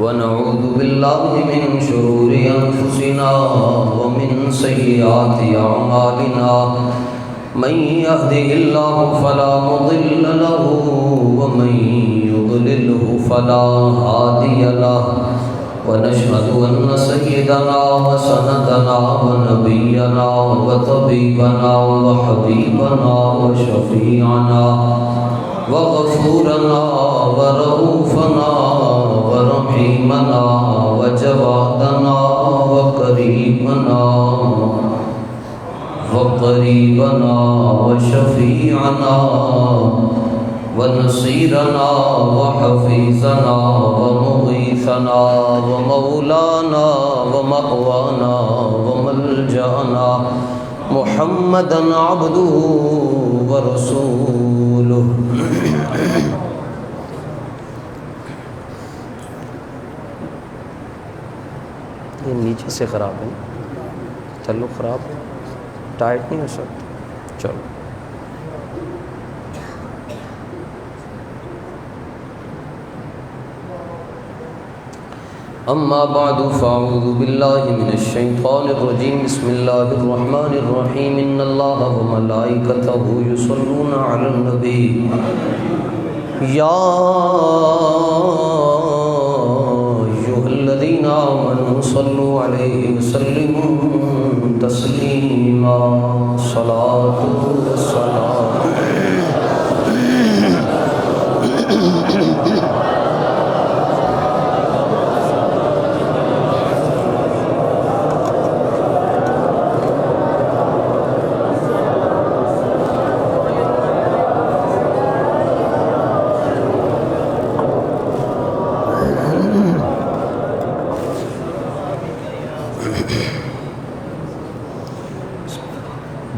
ونعوذ بالله من شرور أنفسنا ومن سيئات أعمالنا من يهده الله فلا مضل له ومن يضلله فلا هادي له ونشهد أن سيدنا وسندنا ونبينا وطبيبنا وحبيبنا وشفيعنا وغفورنا ورؤوفنا ورحيمنا وجوادنا وقريبنا وشفيعنا ونصيرنا وحفيظنا ومغيثنا ومولانا ومأوانا وملجأنا محمدا عبده ورسوله یہ نیچے سے خراب ہے، تعلق خراب ہے، ٹائٹ نہیں ہو سکتا. چلو اما بعد فاعوذ بالله من الشیطان الرجیم. بسم اللہ الرحمن الرحیم. ان اللہ وملائکته یصلون علی النبی یا ایھا الذین آمنوا صلوا علیہ وسلموا تسلیما. صلاۃ والسلام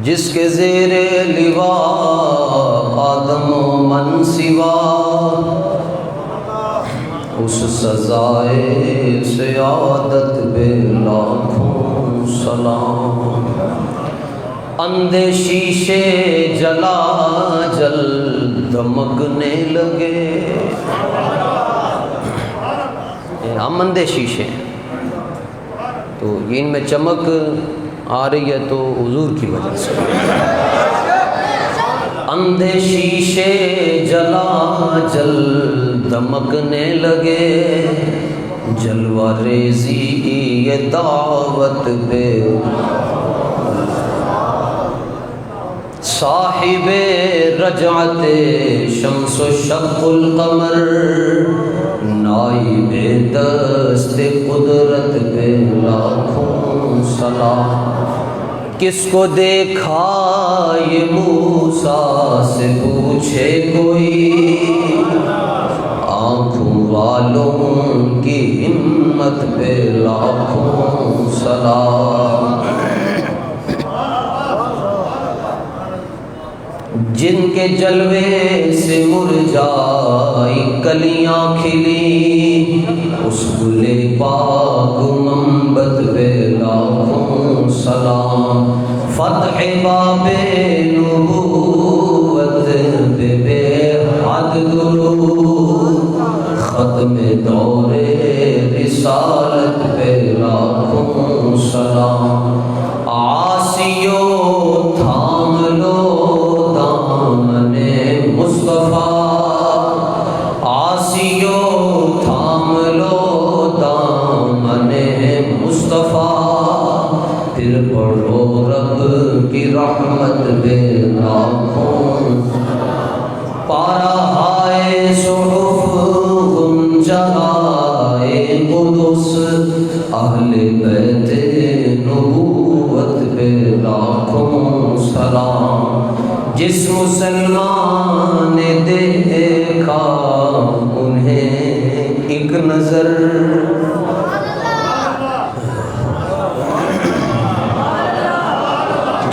جس کے زیر لواء آدم و من سوا، اس سزائے سعادت بے لاکھوں سلام. اندھے شیشے جلا جل دمکنے لگے. ہم اندھے شیشے ہیں تو ان میں چمک آ رہی ہے تو حضور کی وجہ سے. اندھے شیشے جلا جل دمکنے لگے، جلوہ ریزی یہ دعوت بے صاحب رجعت شمس و شق القمر، نائب دست قدرت بے لاکھوں سلام. کس کو دیکھا یہ موسیٰ سے پوچھے کوئی، آنکھوں والوں کی ہمت پہ لاکھوں سلام. جن کے جلوے سے مرجائی کلیاں کھلی، اس گلے پاک منبت پہ لاکھوں سلام. فتح باب نبوت پہ بے حد درود، ختم دور رسالت پہ لاکھوں سلام. عاصیو تھام لو دامن مصطفیٰ، عاصیو تھام لو دامن مصطفیٰ، پھر پڑھو رب کی رحمت بے لاکھوں. پارا ہائے صحف گنجائے قدس، اہل بیت نبوت پہ لاکھوں سلام. جس مسلمان نے دیکھا انہیں ایک نظر،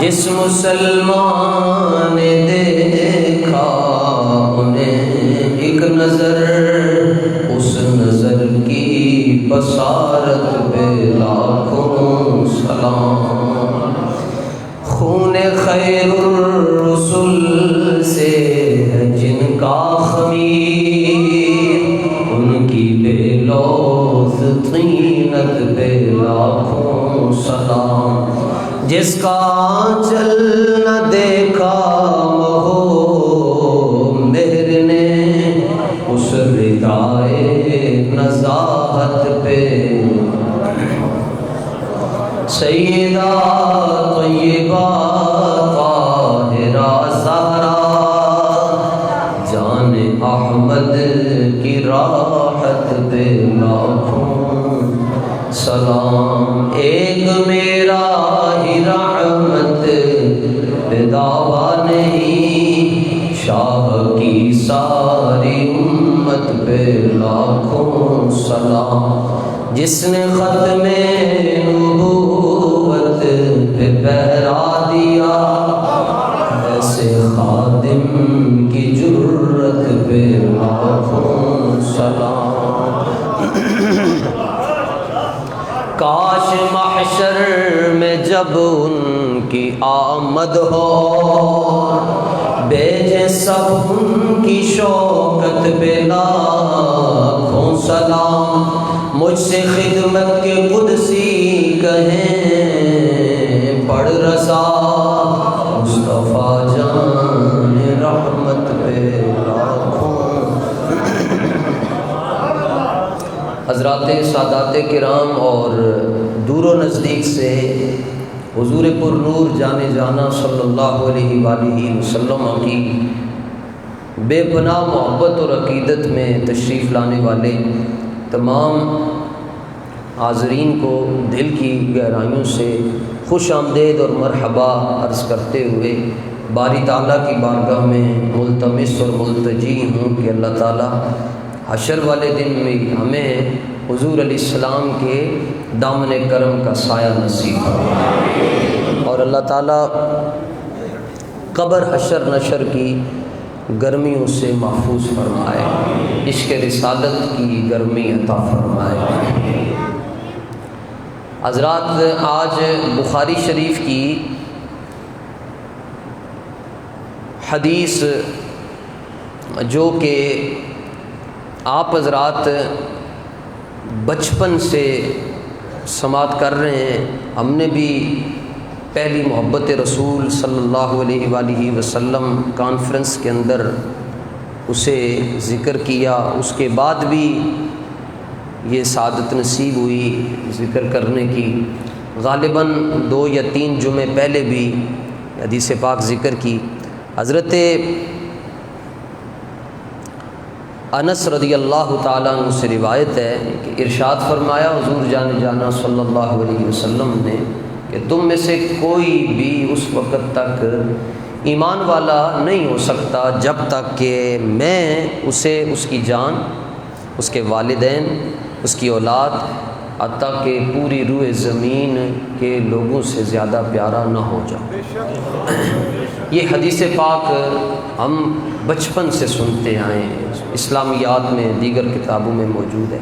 جس مسلمان نے دیکھا انہیں ایک نظر، اس نظر کی بصارت پہ لاکھوں سلام. خون خیر الرسل سے ہے جن کا خمیر، ان کی طینت پہ لاکھوں سلام، جس کا آنچل نہ دیکھا مہو مہر نے، اس ردائے نزاہت پہ سیدہ طیبہ طاہرہ زہرا، جان احمد کی راحت پہ لاکھوں سلام، ایک میرا ہی رحمت پہ دعویٰ نہیں، شاہ کی ساری امت پہ لاکھوں سلام، جس نے ختم نبوت پہ پہرا دیا، ایسے خادم کی جرت پہ لاکھوں سلام۔ کاش محشر میں جب ان کی آمد ہو، بھیجے سب ان کی شوکت پہ لاکھوں سلام، مجھ سے خدمت کے قدسی کہیں پڑھ رضا، مصطفیٰ جان رحمت پہ لاکھوں۔ حضرات سادات کرام اور دور و نزدیک سے حضور پر نور جانے جانا صلی اللہ علیہ وآلہ وسلم کی بے پناہ محبت اور عقیدت میں تشریف لانے والے تمام حاضرین کو دل کی گہرائیوں سے خوش آمدید اور مرحبا عرض کرتے ہوئے باری تعالیٰ کی بارگاہ میں ملتمس اور ملتجی ہوں کہ اللہ تعالیٰ حشر والے دن میں ہمیں حضور علیہ السلام کے دامن کرم کا سایہ نصیب فرمائے، اور اللہ تعالیٰ قبر حشر نشر کی گرمیوں سے محفوظ فرمائے، عشق رسالت کی گرمی عطا فرمائے۔ حضرات آج بخاری شریف کی حدیث جو کہ آپ حضرات بچپن سے سماعت کر رہے ہیں، ہم نے بھی پہلی محبت رسول صلی اللہ علیہ وآلہ وسلم کانفرنس کے اندر اسے ذکر کیا، اس کے بعد بھی یہ سعادت نصیب ہوئی ذکر کرنے کی، غالباً 2 یا 3 جمعے پہلے بھی حدیث پاک ذکر کی۔ حضرت انس رضی اللہ تعالیٰ عنہ سے روایت ہے کہ ارشاد فرمایا حضور جانا صلی اللہ علیہ وسلم نے کہ تم میں سے کوئی بھی اس وقت تک ایمان والا نہیں ہو سکتا جب تک کہ میں اسے اس کی جان، اس کے والدین، اس کی اولاد، حتیٰ کہ پوری روح زمین کے لوگوں سے زیادہ پیارا نہ ہو جاؤں۔ یہ حدیث پاک ہم بچپن سے سنتے آئے ہیں، اسلامیات میں دیگر کتابوں میں موجود ہے۔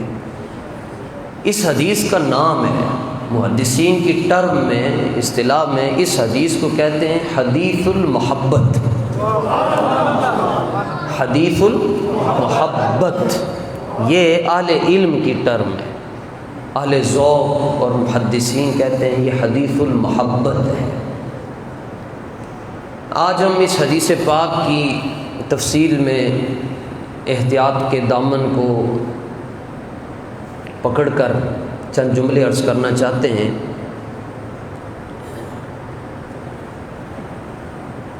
اس حدیث کا نام ہے، محدثین کی ٹرم میں، اصطلاح میں اس حدیث کو کہتے ہیں حدیث المحبت۔ حدیث المحبت یہ اہل علم کی ٹرم ہے، اہل ذوق اور محدثین کہتے ہیں یہ حدیث المحبت ہے۔ آج ہم اس حدیث پاک کی تفصیل میں احتیاط کے دامن کو پکڑ کر چند جملے عرض کرنا چاہتے ہیں۔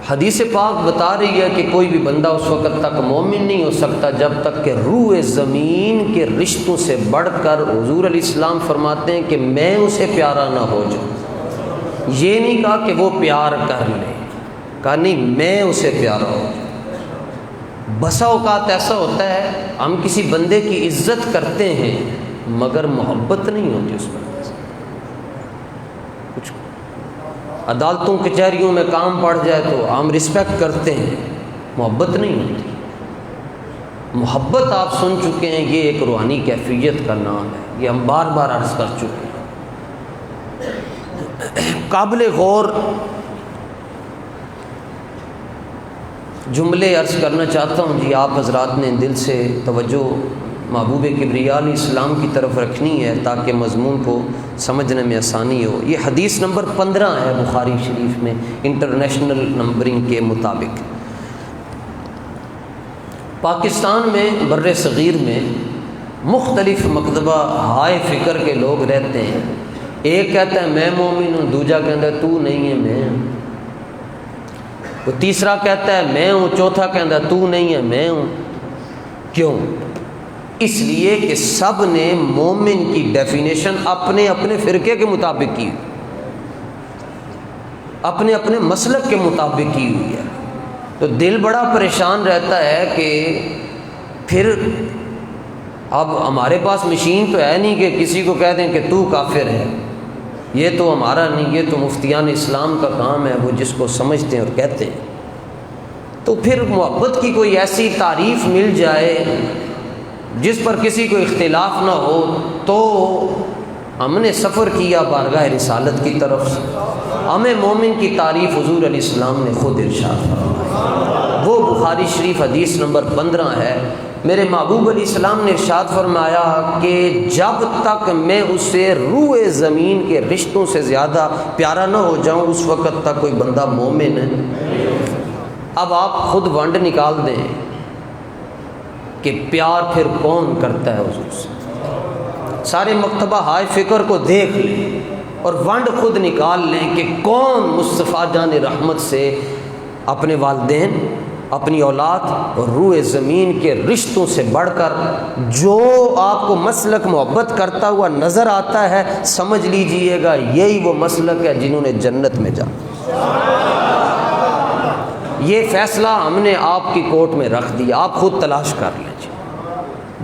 حدیث پاک بتا رہی ہے کہ کوئی بھی بندہ اس وقت تک مومن نہیں ہو سکتا جب تک کہ روح زمین کے رشتوں سے بڑھ کر، حضور علیہ السلام فرماتے ہیں کہ میں اسے پیارا نہ ہو جاؤں۔ یہ نہیں کہا کہ وہ پیار کر لے، کہا نہیں میں اسے پیارا ہو جاؤں۔ بسا اوقات ایسا ہوتا ہے ہم کسی بندے کی عزت کرتے ہیں مگر محبت نہیں ہوتی اس بندے سے۔ کچھ عدالتوں کچہریوں میں کام پڑ جائے تو ہم رسپیکٹ کرتے ہیں، محبت نہیں ہوتی۔ محبت آپ سن چکے ہیں، یہ ایک روحانی کیفیت کا نام ہے، یہ ہم بار بار عرض کر چکے ہیں۔ قابل غور جملے عرض کرنا چاہتا ہوں جی، آپ حضرات نے دل سے توجہ محبوب کبریا علیہ السلام کی طرف رکھنی ہے تاکہ مضمون کو سمجھنے میں آسانی ہو۔ یہ حدیث نمبر 15 ہے بخاری شریف میں انٹرنیشنل نمبرنگ کے مطابق۔ پاکستان میں بر صغیر میں مختلف مکتبہ ہائے فکر کے لوگ رہتے ہیں۔ ایک کہتا ہے میں مومن ہوں، دوسرا کہتا ہے تو نہیں ہے میں ہوں، وہ تیسرا کہتا ہے میں ہوں، چوتھا کہتا ہے تو نہیں ہے میں ہوں۔ کیوں؟ اس لیے کہ سب نے مومن کی ڈیفینیشن اپنے اپنے فرقے کے مطابق کی، اپنے اپنے مسلک کے مطابق کی ہوئی ہے۔ تو دل بڑا پریشان رہتا ہے کہ پھر اب ہمارے پاس مشین تو ہے نہیں کہ کسی کو کہہ دیں کہ تو کافر ہے، یہ تو ہمارا نہیں، یہ تو مفتیان اسلام کا کام ہے، وہ جس کو سمجھتے ہیں اور کہتے ہیں۔ تو پھر محبت کی کوئی ایسی تعریف مل جائے جس پر کسی کو اختلاف نہ ہو، تو ہم نے سفر کیا بارگاہ رسالت کی طرف سے، ہمیں مومن کی تعریف حضور علیہ السلام نے خود ارشاد فرمائی، وہ بخاری شریف حدیث نمبر 15 ہے۔ میرے محبوب علیہ السلام نے ارشاد فرمایا کہ جب تک میں اسے روح زمین کے رشتوں سے زیادہ پیارا نہ ہو جاؤں اس وقت تک کوئی بندہ مومن ہے۔ اب آپ خود ونڈ نکال دیں کہ پیار پھر کون کرتا ہے حضور سے، سارے مکتبہ ہائے فکر کو دیکھ لیں اور ونڈ خود نکال لیں کہ کون مصطفیٰ جان رحمت سے اپنے والدین، اپنی اولاد اور روح زمین کے رشتوں سے بڑھ کر جو آپ کو مسلک محبت کرتا ہوا نظر آتا ہے، سمجھ لیجئے گا یہی وہ مسلک ہے جنہوں نے جنت میں جانا۔ یہ فیصلہ ہم نے آپ کی کورٹ میں رکھ دیا، آپ خود تلاش کر لیجیے۔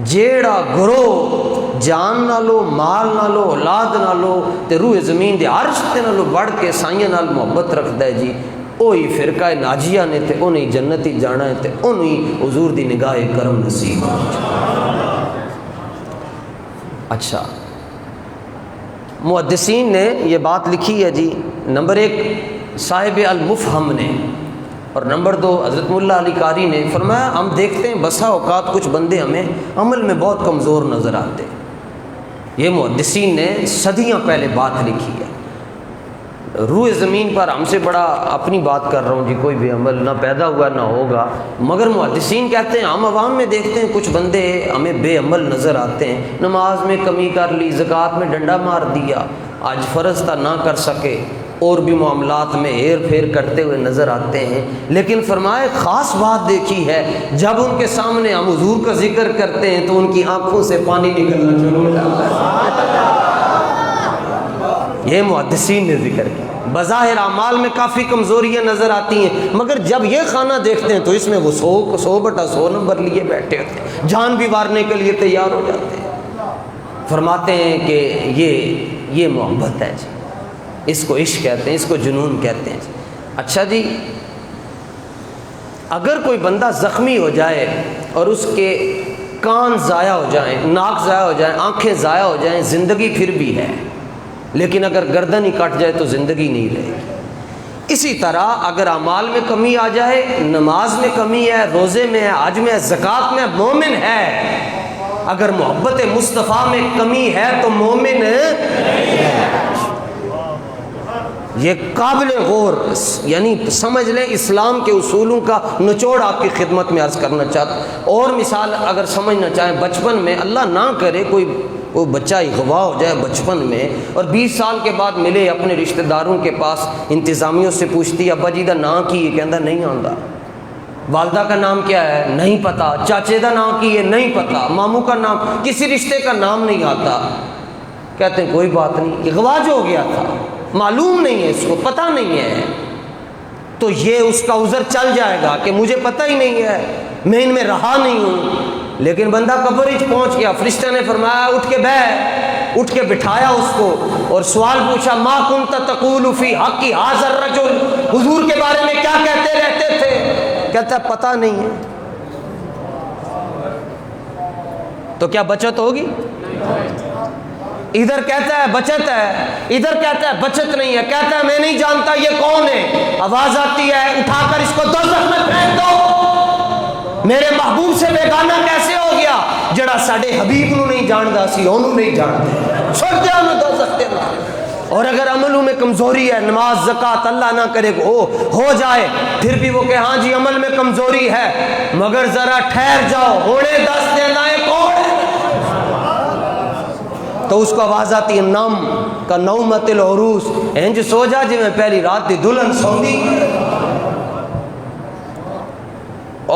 جیڑا گروہ جان نہ لو، مال نہ لو، اولاد نہ لو تے روح زمین دے عرش تے نہ لو بڑھ کے سائیاں نال محبت رکھدا ہے جی، وہی فرقہ ناجیہ نے تے انہیں جنتی جانا ہے تے انہیں حضور دی نگاہ کرم نصیب ہو۔ اچھا، محدثین نے یہ بات لکھی ہے جی، نمبر 1 صاحب المفہم نے، اور نمبر 2 حضرت مولا علی قاری نے فرمایا ہم دیکھتے ہیں بسا اوقات کچھ بندے ہمیں عمل میں بہت کمزور نظر آتے ہیں۔ یہ محدثین نے صدیاں پہلے بات لکھی ہے۔ روح زمین پر ہم سے بڑا اپنی بات کر رہا ہوں جی، کوئی بھی عمل نہ پیدا ہوا نہ ہوگا، مگر محدثین کہتے ہیں ہم عوام میں دیکھتے ہیں کچھ بندے ہمیں بے عمل نظر آتے ہیں، نماز میں کمی کر لی، زکوٰۃ میں ڈنڈا مار دیا، آج فرض تھا نہ کر سکے، اور بھی معاملات میں ہیر پھیر کرتے ہوئے نظر آتے ہیں۔ لیکن فرمائے خاص بات دیکھی ہے، جب ان کے سامنے ہم حضور کا ذکر کرتے ہیں تو ان کی آنکھوں سے پانی نکلنا شروع ہو جاتا ہے۔ یہ محدثین نے ذکر کیا، بظاہر اعمال میں کافی کمزوریاں نظر آتی ہیں، مگر جب یہ خانہ دیکھتے ہیں تو اس میں وہ 100/100 نمبر لیے بیٹھے ہوتے ہیں، جان بھی مارنے کے لیے تیار ہو جاتے ہیں۔ فرماتے ہیں کہ یہ محبت ہے جی، اس کو عشق کہتے ہیں، اس کو جنون کہتے ہیں جی۔ اچھا جی، اگر کوئی بندہ زخمی ہو جائے اور اس کے کان ضائع ہو جائیں، ناک ضائع ہو جائیں، آنکھیں ضائع ہو جائیں، زندگی پھر بھی ہے، لیکن اگر گردن ہی کٹ جائے تو زندگی نہیں رہے گی۔ اسی طرح اگر اعمال میں کمی آ جائے، نماز میں کمی ہے، روزے میں ہے، حج میں ہے، زکوٰۃ میں مومن ہے، اگر محبت مصطفیٰ میں کمی ہے تو مومن ہے۔ یہ قابل غور، یعنی سمجھ لیں اسلام کے اصولوں کا نچوڑ آپ کی خدمت میں عرض کرنا چاہتا ہوں۔ اور مثال اگر سمجھنا چاہیں، بچپن میں اللہ نہ کرے کوئی بچہ اغوا ہو جائے بچپن میں اور 20 سال کے بعد ملے اپنے رشتہ داروں کے پاس، انتظامیوں سے پوچھتی ابا جی دا نام کی ہے، کہندا نہیں آندا، والدہ کا نام کیا ہے نہیں پتا، چاچے دا نام کی ہے نہیں پتا، ماموں کا نام، کسی رشتے کا نام نہیں آتا، کہتے ہیں کوئی بات نہیں، اغوا جو ہو گیا تھا، معلوم نہیں ہے، اس کو پتہ نہیں ہے، تو یہ اس کا عذر چل جائے گا کہ مجھے پتہ ہی نہیں ہے، میں ان میں رہا نہیں ہوں۔ لیکن بندہ قبر ہی پہنچ گیا، فرشتہ نے فرمایا اٹھ کے بیٹھ، اٹھ کے بٹھایا اس کو اور سوال پوچھا ما کنت تقول فی حق ھذا الرجل، حضور کے بارے میں کیا کہتے رہتے تھے؟ کہتا ہے پتہ نہیں ہے۔ تو کیا بچت ہوگی؟ ادھر کہتا ہے بچت ہے، ادھر کہتا ہے بچت نہیں ہے، کہتا ہے میں نہیں جانتا یہ کون ہے، آواز آتی ہے اٹھا کر اس کو دوزخ میں پھینک دو۔ میرے محبوب سے بیگانہ کیسے ہو گیا؟ جڑا ساڈے حبیب نو نہیں جاندا سی اونوں نہیں جانتے، سوچدے نو دوزخ دے اندر۔ اور اگر عملوں میں کمزوری ہے، نماز زکوٰۃ اللہ نہ کرے ہو جائے، پھر بھی وہ کہ ہاں جی عمل میں کمزوری ہے، مگر ذرا ٹھہر جاؤ، ہونے دس دینا ہے کون ہے، تو اس کو آواز آتی ہے نم کا نومت العروس، انج سو جا جی میں پہلی رات دی دلہن سوندی۔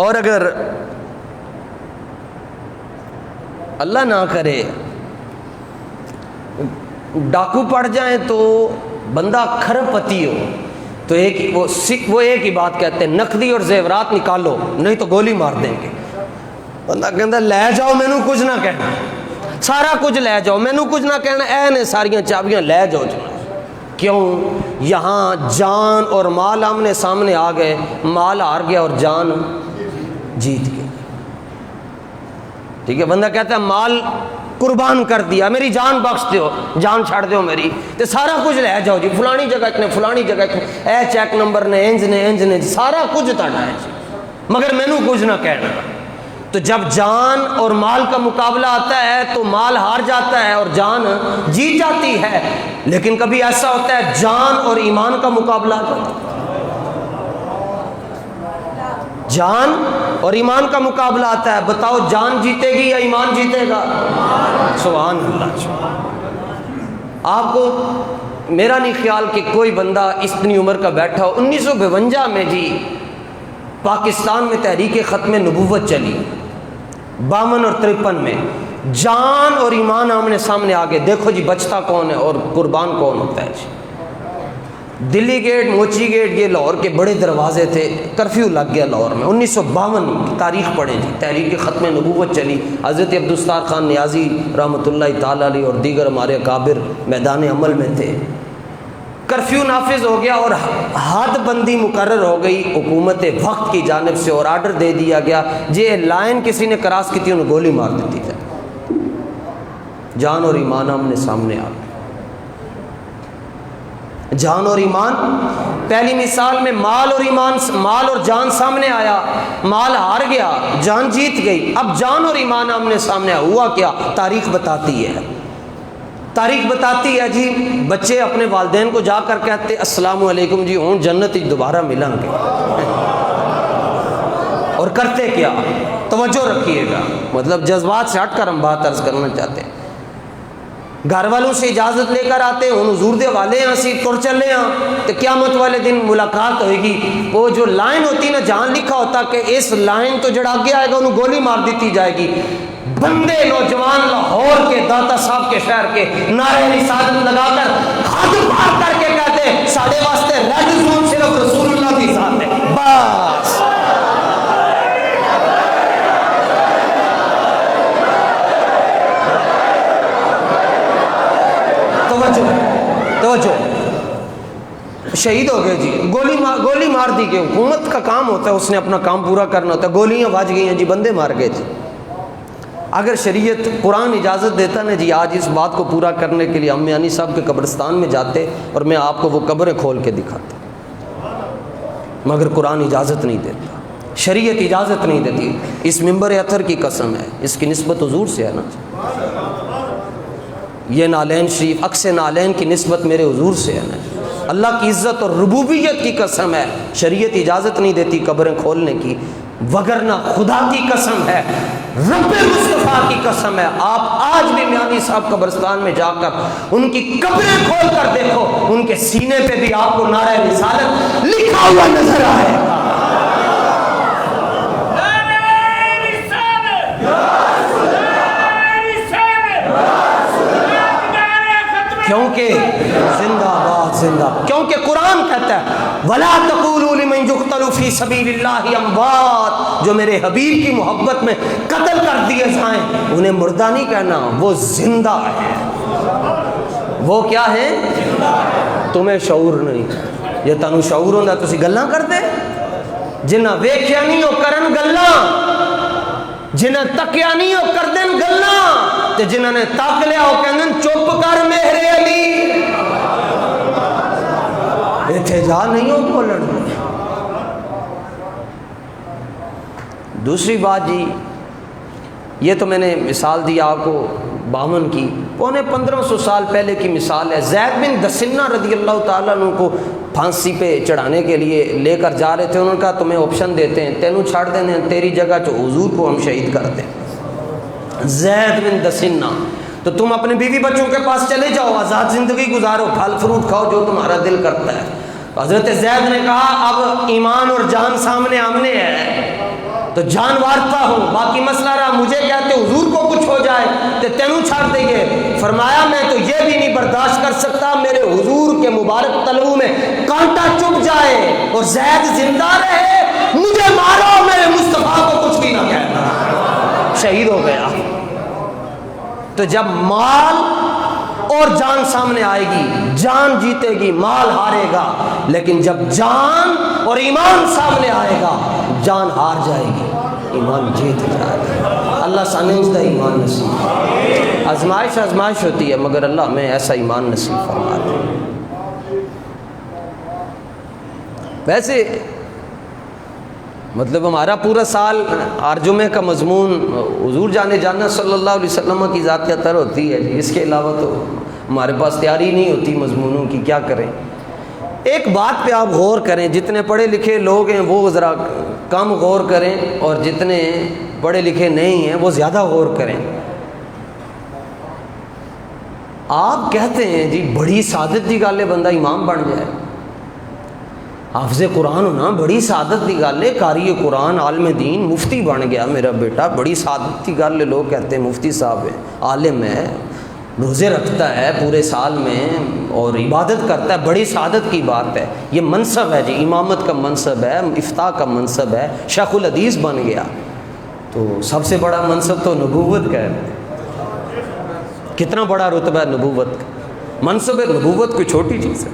اور اگر اللہ نہ کرے ڈاکو پڑ جائیں تو بندہ کھرب پتی ہو تو وہ ایک ہی بات کہتے ہیں، نقدی اور زیورات نکالو نہیں تو گولی مار دیں گے۔ بندہ کہتا لے جاؤ مینوں کچھ نہ کہنا، سارا کچھ لے جاؤ مینوں کچھ نہ کہنا، اے نے ساریاں چابیاں لے جاؤ جناب۔ کیوں؟ یہاں جان اور مال آمنے سامنے آ گئے، مال ہار گیا اور جان جیت گئی۔ ٹھیک ہے، بندہ کہتا ہے مال قربان کر دیا، میری جان بخش دیو، جان چھڑ دیو میری، تو سارا کچھ لے جاؤ جی، فلانی جگہ اتنے فلانی جگہ اتنے، اے چیک نمبر نے انج نے سارا کچھ تہاڈا ہے جی، مگر مینوں کچھ نہ کہنا۔ تو جب جان اور مال کا مقابلہ آتا ہے تو مال ہار جاتا ہے اور جان جیت جاتی ہے، لیکن کبھی ایسا ہوتا ہے جان اور ایمان کا مقابلہ آتا ہے، جان اور ایمان کا مقابلہ آتا ہے، بتاؤ جان جیتے گی یا ایمان جیتے گا؟ سبحان اللہ۔ آپ کو میرا نہیں خیال کہ کوئی بندہ اتنی عمر کا بیٹھا ہو، 1952 میں جی پاکستان میں تحریک ختم نبوت چلی، 52 اور 53 میں جان اور ایمان آمنے سامنے آگے، دیکھو جی بچتا کون ہے اور قربان کون ہوتا ہے جی۔ دلی گیٹ، موچی گیٹ، یہ لاہور کے بڑے دروازے تھے، کرفیو لگ گیا لاہور میں، 1952 کی تاریخ پڑھیں جی، تحریک ختم نبوت چلی، حضرت عبدالستار خان نیازی رحمۃ اللہ تعالیٰ علیہ اور دیگر ہمارے اکابر میدان عمل میں تھے، کرفیو نافذ ہو گیا اور حد بندی مقرر ہو گئی حکومت وقت کی جانب سے، اور آرڈر دے دیا گیا جی لائن کسی نے کراس کی تھی انہیں گولی مار دیتی تھی۔ جان اور ایمان آمنے سامنے آ گئے، جان اور ایمان، پہلی مثال میں مال اور جان سامنے آیا، مال ہار گیا، جان جیت گئی، اب جان اور ایمان آمنے سامنے آیا، ہوا کیا؟ تاریخ بتاتی ہے جی، بچے اپنے والدین کو جا کر کہتے السلام علیکم جی ہوں جنت دوبارہ ملیں گے، اور کرتے کیا؟ توجہ رکھیے گا، مطلب جذبات سے ہٹ کر ہم بات عرض کرنا چاہتے ہیں، گھر والوں سے اجازت لے کر آتے ہوں حضور دے والے ہیں اسی تر چلے ہاں، تو قیامت والے دن ملاقات ہوئے گی، وہ جو لائن ہوتی نا جہاں لکھا ہوتا کہ اس لائن تو جڑا آگے آئے گا انہوں گولی مار دیتی جائے گی، بندے نوجوان لاہور کے داتا صاحب کے شہر کے نعرے رسالت لگا کر ہاتھ پار کر کے کہتے ساڑھے واسطے ریڈ زون صرف رسول اللہ کی ذات ہے، بس توجہ، شہید ہو گئے جی، گولی مار دی گئی، حکومت کا کام ہوتا ہے، اس نے اپنا کام پورا کرنا ہوتا ہے، گولیاں بج گئی ہیں جی، بندے مار گئے جی۔ اگر شریعت قرآن اجازت دیتا نا جی آج اس بات کو پورا کرنے کے لیے ہم میانی صاحب کے قبرستان میں جاتے اور میں آپ کو وہ قبریں کھول کے دکھاتا، مگر قرآن اجازت نہیں دیتا، شریعت اجازت نہیں دیتی، اس منبر اطہر کی قسم ہے، اس کی نسبت حضور سے ہے نا، یہ نالین شریف عکس نالین کی نسبت میرے حضور سے ہے نا، اللہ کی عزت اور ربوبیت کی قسم ہے، شریعت اجازت نہیں دیتی قبریں کھولنے کی، وگرنہ خدا کی قسم ہے، رب مصطفیٰ کی قسم ہے، آپ آج بھی میانی صاحب قبرستان میں جا کر ان کی قبریں کھول کر دیکھو، ان کے سینے پہ بھی آپ کو نعرہ رسالت لکھا ہوا نظر آئے گا۔ کیونکہ زندہ باد زندہ، کیونکہ قرآن کہتا ہے وَلَا تَقُولُوا لِمَنْ يُقْتَلُ فِي سَبِيلِ اللَّهِ أَمْوَاتٌ، جو میرے حبیب کی محبت میں قتل کر دیے جائیں انہیں مردہ نہیں کہنا، وہ زندہ ہے۔ وہ کیا ہے؟ تمہیں شعور نہیں، یہ تنو شعور ہوندہ تسی گلاں کر دے، جنہ ویکھیا نہیں ہو کرن گلاں، جنہ تکیا نہیں ہو کر دن گلاں، تے جنہ نے تک لیا ہو کہندن چپ کر میرے علی، ایتھے جا نہیں ہو بولن۔ دوسری بات جی، یہ تو میں نے مثال دی آپ کو 52 کی، 1500 سال پہلے کی مثال ہے۔ زید بن دسنہ رضی اللہ تعالیٰ عنہ کو پھانسی پہ چڑھانے کے لیے لے کر جا رہے تھے، انہوں نے کہا تمہیں آپشن دیتے ہیں، تینوں چھاڑ دینے ہیں، تیری جگہ تو حضور کو ہم شہید کر دیں۔ زید بن دسنہ، تو تم اپنے بیوی بچوں کے پاس چلے جاؤ، آزاد زندگی گزارو، پھل فروٹ کھاؤ جو تمہارا دل کرتا ہے۔ حضرت زید نے کہا اب ایمان اور جان سامنے آمنے ہے تو جان وارتا ہوں، باقی مسئلہ رہا مجھے کہتے حضور کو کچھ ہو جائے تو تینوں چھاڑ دیں گے۔ فرمایا میں تو یہ بھی نہیں برداشت کر سکتا میرے حضور کے مبارک تلو میں کانٹا چبھ جائے اور زید زندہ رہے، مجھے مارو میرے مصطفیٰ کو کچھ بھی نہ کہنا۔ شہید ہو گیا۔ تو جب مال اور جان سامنے آئے گی، جان جیتے گی، مال ہارے گا، لیکن جب جان اور ایمان سامنے آئے گا جان ہار جائے گی، ایمان جیت جائے گا۔ اللہ سانجدہ ایمان نصیب، آزمائش ہوتی ہے مگر اللہ ہمیں ایسا ایمان نصیب فرما دے۔ ویسے مطلب ہمارا پورا سال ہر جمعے کا مضمون حضور جانا صلی اللہ علیہ وسلم کی ذات اطہر ہوتی ہے، اس کے علاوہ تو ہمارے پاس تیاری نہیں ہوتی مضمونوں کی، کیا کریں۔ ایک بات پہ آپ غور کریں، جتنے پڑھے لکھے لوگ ہیں وہ ذرا کم غور کریں اور جتنے پڑھے لکھے نہیں ہیں وہ زیادہ غور کریں۔ آپ کہتے ہیں جی بڑی سعادت دی گل ہے بندہ امام بن جائے، حافظ قرآن ہونا بڑی سعادت دی گل ہے، قاری قرآن عالم دین مفتی بن گیا میرا بیٹا، بڑی سعادت دی گل ہے۔ لوگ کہتے ہیں مفتی صاحب ہے، عالم ہے، روزے رکھتا ہے پورے سال میں اور عبادت کرتا ہے، بڑی سعادت کی بات ہے۔ یہ منصب ہے جی، امامت کا منصب ہے، افتاء کا منصب ہے، شیخ الحدیث بن گیا۔ تو سب سے بڑا منصب تو نبوت کا ہے۔ کتنا بڑا رتبہ ہے نبوت کا، منصب نبوت کوئی چھوٹی چیز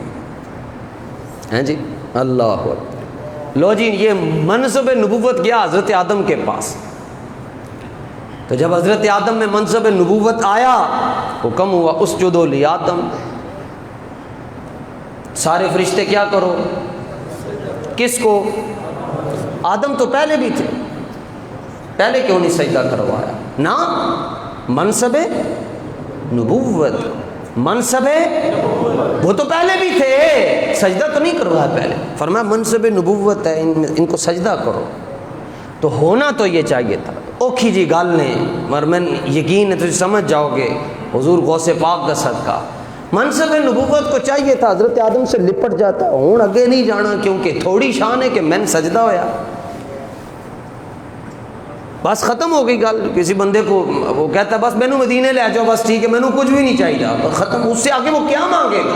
ہے جی۔ اللہ اکبر۔ لو جی یہ منصب نبوت گیا حضرت آدم کے پاس، تو جب حضرت آدم میں منصب نبوت آیا حکم ہوا اسجدوا لآدم، سارے فرشتے کیا کرو، کس کو؟ آدم تو پہلے بھی تھے، پہلے کیوں نہیں سجدہ کروایا؟ نا منصب نبوت، منصب وہ تو پہلے بھی تھے، سجدہ تو نہیں کروایا پہلے، فرمایا منصب نبوت ہے ان کو سجدہ کرو۔ تو ہونا تو یہ چاہیے تھا۔ اوکھی جی گل نے مگر میں یقین ہے تجھے سمجھ جاؤ گے حضور غوث پاک کا صدقہ، منصب نبوت کو چاہیے تھا حضرت آدم سے لپٹ جاتا، ہوں اگے نہیں جانا کیونکہ تھوڑی شان ہے کہ میں سجدہ ہویا، بس ختم ہو گئی گل۔ کسی بندے کو وہ کہتا ہے بس مینو مدینے لے جاؤ، بس ٹھیک ہے مینو کچھ بھی نہیں چاہیے، ختم، اس سے آگے وہ کیا مانگے گا؟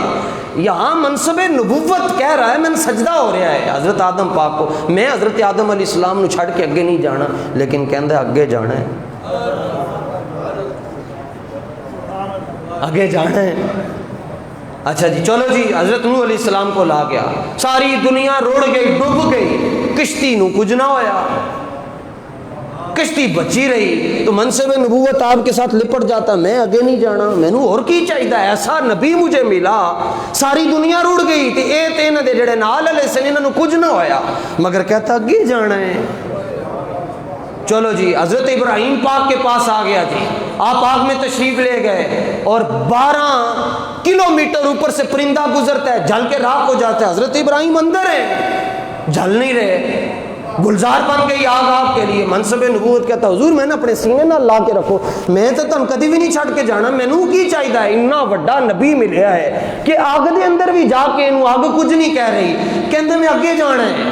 یہاں منصب نبوت کہہ رہا ہے میں سجدہ ہو رہا ہے حضرت آدم پاک کو، میں حضرت آدم علیہ السلام نو چھڑ کے اگے نہیں جانا، لیکن کہندا اگے جانا ہے، اگے جانا ہے۔ اچھا جی چلو جی حضرت نوح علیہ السلام کو لا گیا، ساری دنیا روڑ گئی، ڈوب گئی، کشتی نو کچھ نہ ہویا، کشتی بچی رہی۔ تو منصب نبوت آپ کے ساتھ لپٹ جاتا، میں اگے نہیں جانا، مینوں اور کی چاہیے، ایسا نبی مجھے ملا، ساری دنیا رڑ گئی تے اے تے انہاں دے جڑے نال والے سن انہاں نوں کچھ نہ ہویا، مگر کہتا اگے جانا ہے۔ چلو جی حضرت ابراہیم پاک کے پاس آ گیا جی، آپ پاک میں تشریف لے گئے اور 12 کلومیٹر اوپر سے پرندہ گزرتا ہے، جل کے راکھ ہو جاتا ہے، حضرت ابراہیم اندر ہے، جل نہیں رہے، گلزار بن گئی آگ آپ کے لیے۔ منصب نبوت کہتا حضور میں نے اپنے سینے نہ لا کے رکھو، میں تو تم کدی بھی نہیں چھڑ کے جانا، مینوں کی چاہیے، اتنا وڈا نبی ملیا ہے کہ آگ دے اندر بھی جا کے انہوں آگ کچھ نہیں کہہ رہی، کہندے میں اگے جانا ہے۔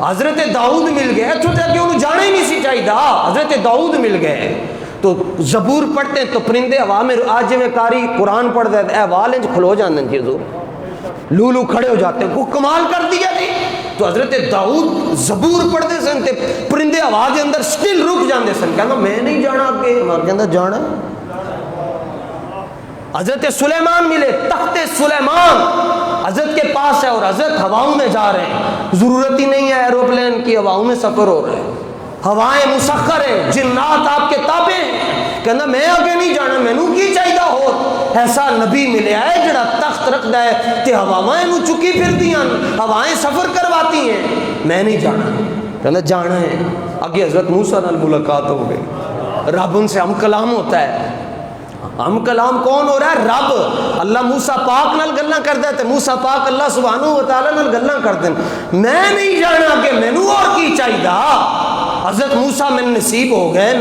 حضرت داؤد مل گئے، اتھوں تک کہ انہوں جانا ہی نہیں سی چاہیے، حضرت داؤد مل گئے تو زبور پڑھتے ہیں تو پرندے ہوا میں، آج جی میں قاری قرآن پڑھ دے اے وال انج کھلو جاندے جی، حضور لولو کھڑے ہو جاتے ہیں، وہ کمال کر دیا جی۔ تو حضرت داؤد زبور پڑھتے سن تے پرندے آواز اندر سٹل رک جاندے سن، کہنا میں نہیں جانا اگے، مار کہندا جانا۔ حضرت سلیمان ملے، تخت سلیمان حضرت کے پاس ہے اور حضرت ہواؤں میں جا رہے ہیں، ضرورت ہی نہیں ہے ایروپلین کی، ہواؤں میں سفر ہو رہے ہیں، ہوائیں مسخر ہیں، جنات آپ کے تابع ہیں، کہنا میں آگے نہیں جانا، مینوں کی چاہیے ہو، ایسا نبی ملیا ہے جڑا تخت رکھدا ہے تے ہوائیں نو چکی پھردیاں، ہوائیں سفر کرواتی ہیں، میں نہیں جانا، کہنا جانا ہے۔ اگے حضرت موسیٰ نال ملاقات ہو گئی، رب ان سے ہم کلام ہوتا ہے۔ ہم کلام کون ہو رہا ہے؟ رب۔ اللہ موسیٰ پاک نال گلاں کردا تے موسیٰ پاک اللہ سبحانہ و تعالی نال گلاں کردے۔ میں نہیں جانا کہ مینوں اور کی چاہیے۔ حضرت موسیٰ میں نصیب ہو گئے،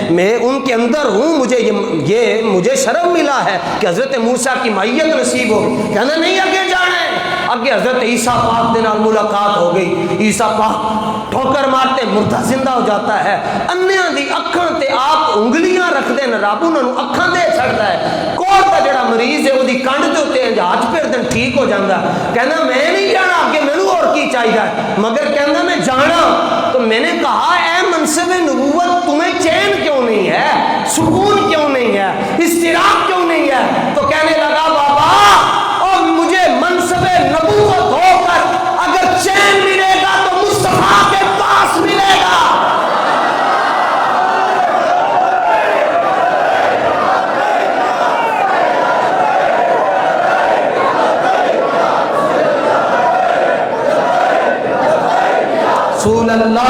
میں ان کے اندر ہوں، مجھے شرف ملا ہے کہ حضرت موسیٰ کی معیت نصیب ہو گئی۔ کہنا نہیں آگے جانا ہے۔ اگے حضرت عیسیٰ پاک دے نال ملاقات ہو گئی۔ عیسیٰ پاک ٹھوکر مارتے مردہ زندہ ہو جاتا ہے۔ انیاں دی اکھاں تے آپ انگلیاں رکھ دین، رب انہاں نوں اکھاں دے چھڑدا ہے۔ کوڑ دا جڑا مریض ہے او دی کنڈ دے اوتے ہاتھ پھیر دین ٹھیک ہو جاندا ہے۔ کہنا میں نہیں جانا اگے، مینوں اور کی چاہیے، مگر کہنا میں جانا۔ تو میں نے کہا اے منصب نبوت تمہیں چین کیوں نہیں ہے، سکون کیوں نہیں ہے، اضطراب کیوں نہیں ہے؟ تو کہنے لگا بابا اور مجھے منصب نبوت ہو کر اگر چین ملے گا تو مصطفیٰ کے پاس ملے گا۔ رسول اللہ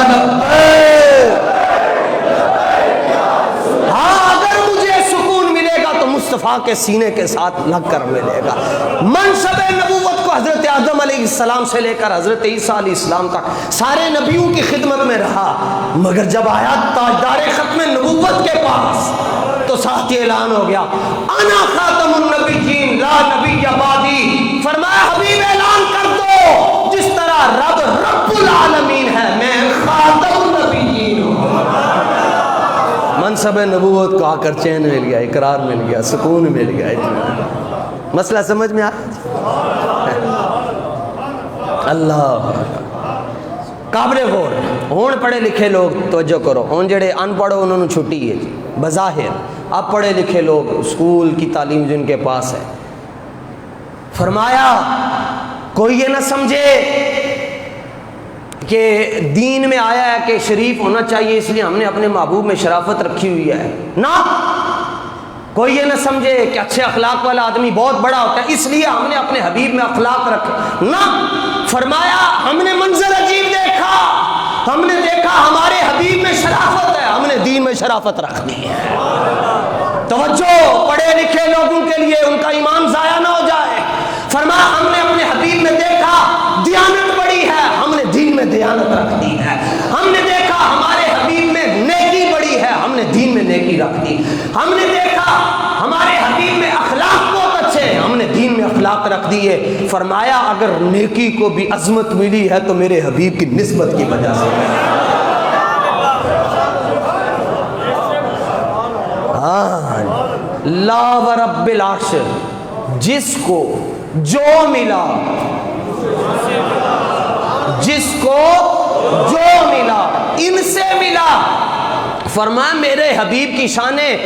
ہاں، اگر مجھے سکون ملے گا تو مصطفیٰ کے سینے کے ساتھ لگ کر ملے گا۔ منصب نبوت کو حضرت آدم علیہ السلام سے لے کر حضرت عیسیٰ علیہ السلام تک سارے نبیوں کی خدمت میں رہا، مگر جب آیا تاجدار ختم نبوت کے پاس تو ساتھ یہ اعلان ہو گیا انا خاتم النبیین لا نبی بعدی۔ فرمایا حبیب اعلان کر دو جس طرح رب رب العالمین ہے، میں خاتم النبیین ہوں۔ منصب نبوت کو آ کر چین مل گیا، اقرار مل گیا، سکون مل گیا۔ مسئلہ سمجھ میں آیا؟ اللہ قابل غور۔ ہون پڑھے لکھے لوگ توجہ کرو، ہون جڑے ان پڑھو انہوں نے چھٹی ہے جی بظاہر، اب پڑھے لکھے لوگ اسکول کی تعلیم جن کے پاس ہے۔ فرمایا کوئی یہ نہ سمجھے کہ دین میں آیا ہے کہ شریف ہونا چاہیے اس لیے ہم نے اپنے محبوب میں شرافت رکھی ہوئی ہے، نہ کوئی یہ نہ سمجھے کہ اچھے اخلاق والا آدمی بہت بڑا ہوتا ہے اس لیے ہم نے اپنے حبیب میں اخلاق رکھے، نہ۔ فرمایا ہم نے منظر عجیب دیکھا، ہم نے دیکھا ہمارے حبیب میں شرافت ہے، ہم نے دین میں شرافت رکھنی ہے۔ توجہ پڑھے لکھے لوگوں کے لیے ان کا ایمان ضائع نہ ہو جائے۔ فرمایا ہم نے اپنے حبیب میں دیکھا دیانت بڑی ہے، ہم نے دین میں دیانت رکھنی ہے۔ ہم نے دیکھا ہمارے حبیب میں نیکی بڑی ہے، ہم نے دین میں نیکی رکھ دی۔ ہم نے دیکھا ہمارے حبیب میں اخلاق بہت اچھے ہیں، ہم نے دین میں اخلاق رکھ دیے۔ فرمایا اگر نیکی کو بھی عظمت ملی ہے تو میرے حبیب کی نسبت کی وجہ سے۔ ہاں لا ورب العرش، جس کو جو ملا، جس کو جو ملا ان سے ملا۔ فرمایا میرے حبیب کی شانیں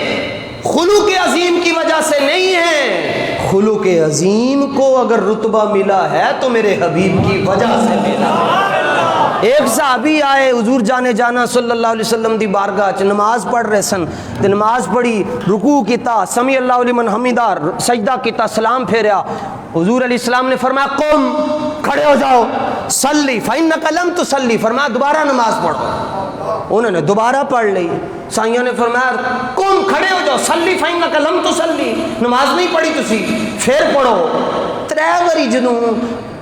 خلوق عظیم کی وجہ سے نہیں ہے، خلوق عظیم کو اگر رتبہ ملا ہے تو میرے حبیب کی وجہ سے ملا۔ ایک صحابی آئے حضور جانے جانا صلی اللہ علیہ وسلم دی بارگاہ چ، نماز پڑھ رہے سن، نماز پڑھی، رکوع کیتا، سمیع اللہ لمن حمیدہ، سجدہ کیتا، سلام پھیریا۔ حضور علیہ السلام نے فرمایا قم، کھڑے ہو جاؤ، صلی فإنک لم تصلی، فرمایا دوبارہ نماز پڑھو۔ انہوں نے دوبارہ پڑھ لی۔ سائیوں نے فرمایا قم، کھڑے ہو جاؤ، صلی فإنک لم تصلی، نماز نہیں پڑھی تسی، پھر پڑھو۔ ترے باری جدوں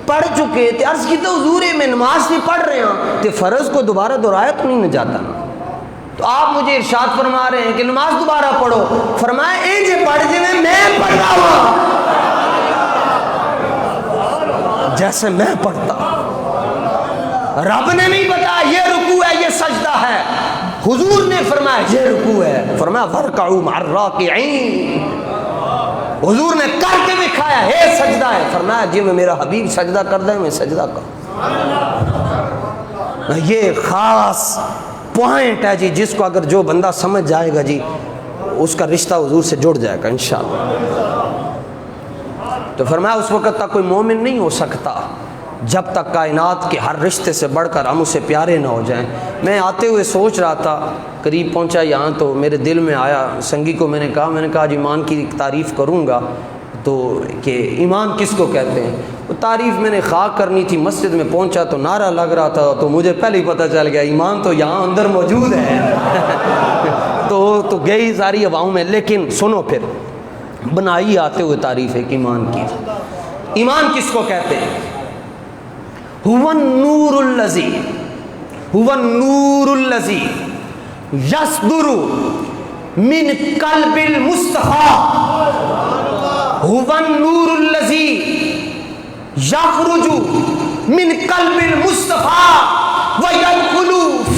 پڑھ چکے تے عرض کی تو حضور میں نماز نہیں پڑھ رہے ہیں تے فرض کو دوبارہ دہرایا تو نہیں جاتا نا، تو آپ مجھے ارشاد فرما رہے ہیں کہ نماز دوبارہ پڑھو۔ فرمایا اے جے پڑھ جے میں پڑھ رہا ہوں جیسے میں پڑھتا۔ رب نے نہیں بتایا یہ رکوع ہے یہ سجدہ ہے، حضور نے فرمایا یہ رکوع ہے، فرمایا وارکعوا مع الراکعین، حضور نے کر کے دکھایا ہے سجدہ ہے، فرمایا جی میں میرا حبیب سجدہ کرتا ہے میں سجدہ کروں۔ یہ خاص پوائنٹ ہے جی، جس کو اگر جو بندہ سمجھ جائے گا جی اس کا رشتہ حضور سے جڑ جائے گا انشاءاللہ۔ تو فرمایا اس وقت تک کوئی مومن نہیں ہو سکتا جب تک کائنات کے ہر رشتے سے بڑھ کر ہم اسے پیارے نہ ہو جائیں۔ میں آتے ہوئے سوچ رہا تھا، قریب پہنچا یہاں تو میرے دل میں آیا، سنگی کو میں نے کہا جی ایمان کی تعریف کروں گا تو کہ ایمان کس کو کہتے ہیں؟ وہ تعریف میں نے خاک کرنی تھی، مسجد میں پہنچا تو نعرہ لگ رہا تھا، تو مجھے پہلے ہی پتہ چل گیا ایمان تو یہاں اندر موجود ہے تو گئی ساری ہواؤں میں۔ لیکن سنو، پھر بنائی آتے ہوئے تعریف ہے کہ ایمان کی۔ ایمان کس کو کہتے ہیں؟ هو النور الذی یصدر من قلب المصطفیٰ، هو النور الذی یخرج من قلب المصطفیٰ ویدخل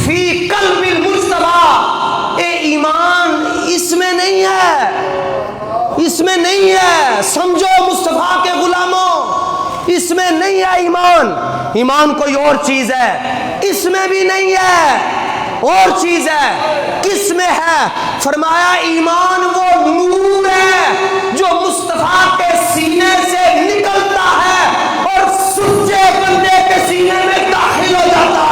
فی قلب المصطفیٰ۔ اے ایمان اس میں نہیں ہے، اس میں نہیں ہے، سمجھو مصطفیٰ کے غلاموں، اس میں نہیں ہے ایمان۔ ایمان کوئی اور چیز ہے، اس میں بھی نہیں ہے، اور چیز ہے۔ کس میں ہے؟ فرمایا ایمان وہ نور ہے جو مصطفیٰ کے سینے سے نکلتا ہے اور سچے بندے کے سینے میں داخل ہو جاتا ہے۔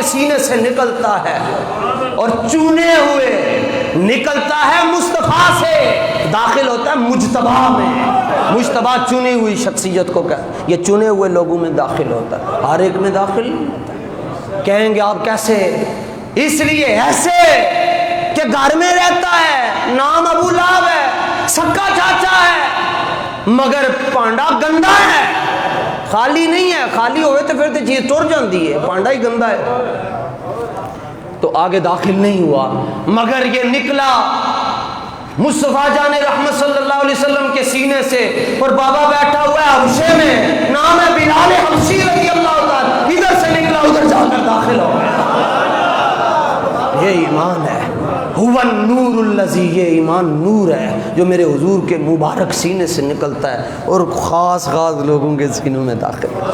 سینے سے نکلتا ہے اور چنے ہوئے نکلتا ہے مصطفیٰ سے، داخل ہوتا ہے مجتبی میں۔ مجتبی چنی ہوئی شخصیت کو یہ چنے ہوئے لوگوں میں داخل ہوتا ہے، ہر ایک میں داخل نہیں ہوتا۔ کہیں گے آپ کیسے؟ اس لیے ایسے کہ گھر میں رہتا ہے، نام ابو لہب ہے، سکا چاچا ہے، مگر پانڈا گندا ہے، خالی نہیں ہے۔ خالی ہوئے تو پھر تو چیز ٹر جاندی ہے، پانڈا ہی گندا ہے، تو آگے داخل نہیں ہوا، مگر یہ نکلا مصطفیٰ جان رحمت صلی اللہ علیہ وسلم کے سینے سے۔ اور بابا بیٹھا ہوا ہے حبشے میں، نام ہے بلال حبشی رضی اللہ تعالیٰ، ادھر سے نکلا ادھر جا کر داخل ہو گیا۔ یہ ایمان ہے، هو النور الذی، یہ ایمان نور ہے جو میرے حضور کے مبارک سینے سے نکلتا ہے اور خاص لوگوں کے سینوں میں داخل ہے۔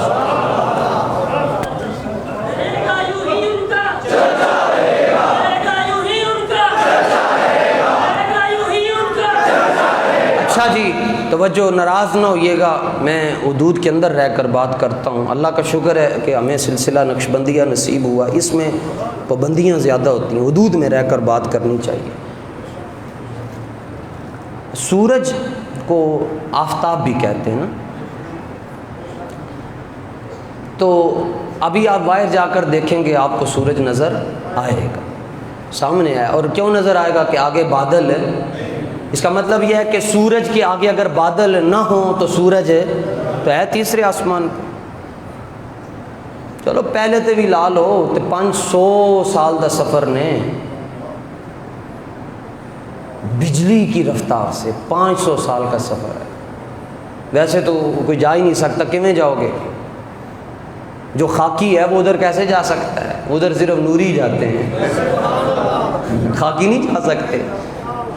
اچھا جی، توجہ، ناراض نہ ہوئیے گا، میں حدود کے اندر رہ کر بات کرتا ہوں۔ اللہ کا شکر ہے کہ ہمیں سلسلہ نقشبندیہ نصیب ہوا، اس میں پابندیاں زیادہ ہوتی ہیں، حدود میں رہ کر بات کرنی چاہیے۔ سورج کو آفتاب بھی کہتے ہیں نا، تو ابھی آپ باہر جا کر دیکھیں گے آپ کو سورج نظر آئے گا، سامنے آئے۔ اور کیوں نظر آئے گا؟ کہ آگے بادل ہے۔ اس کا مطلب یہ ہے کہ سورج کے آگے اگر بادل نہ ہوں تو سورج تو ہے تیسرے آسمان پہ۔ چلو پہلے تو بھی لا لو، تو 500 سال دا سفر نے بجلی کی رفتار سے 500 سال کا سفر ہے۔ ویسے تو کوئی جا ہی نہیں سکتا، کیویں جاؤ گے؟ جو خاکی ہے وہ ادھر کیسے جا سکتا ہے؟ ادھر صرف نوری جاتے ہیں، خاکی نہیں جا سکتے۔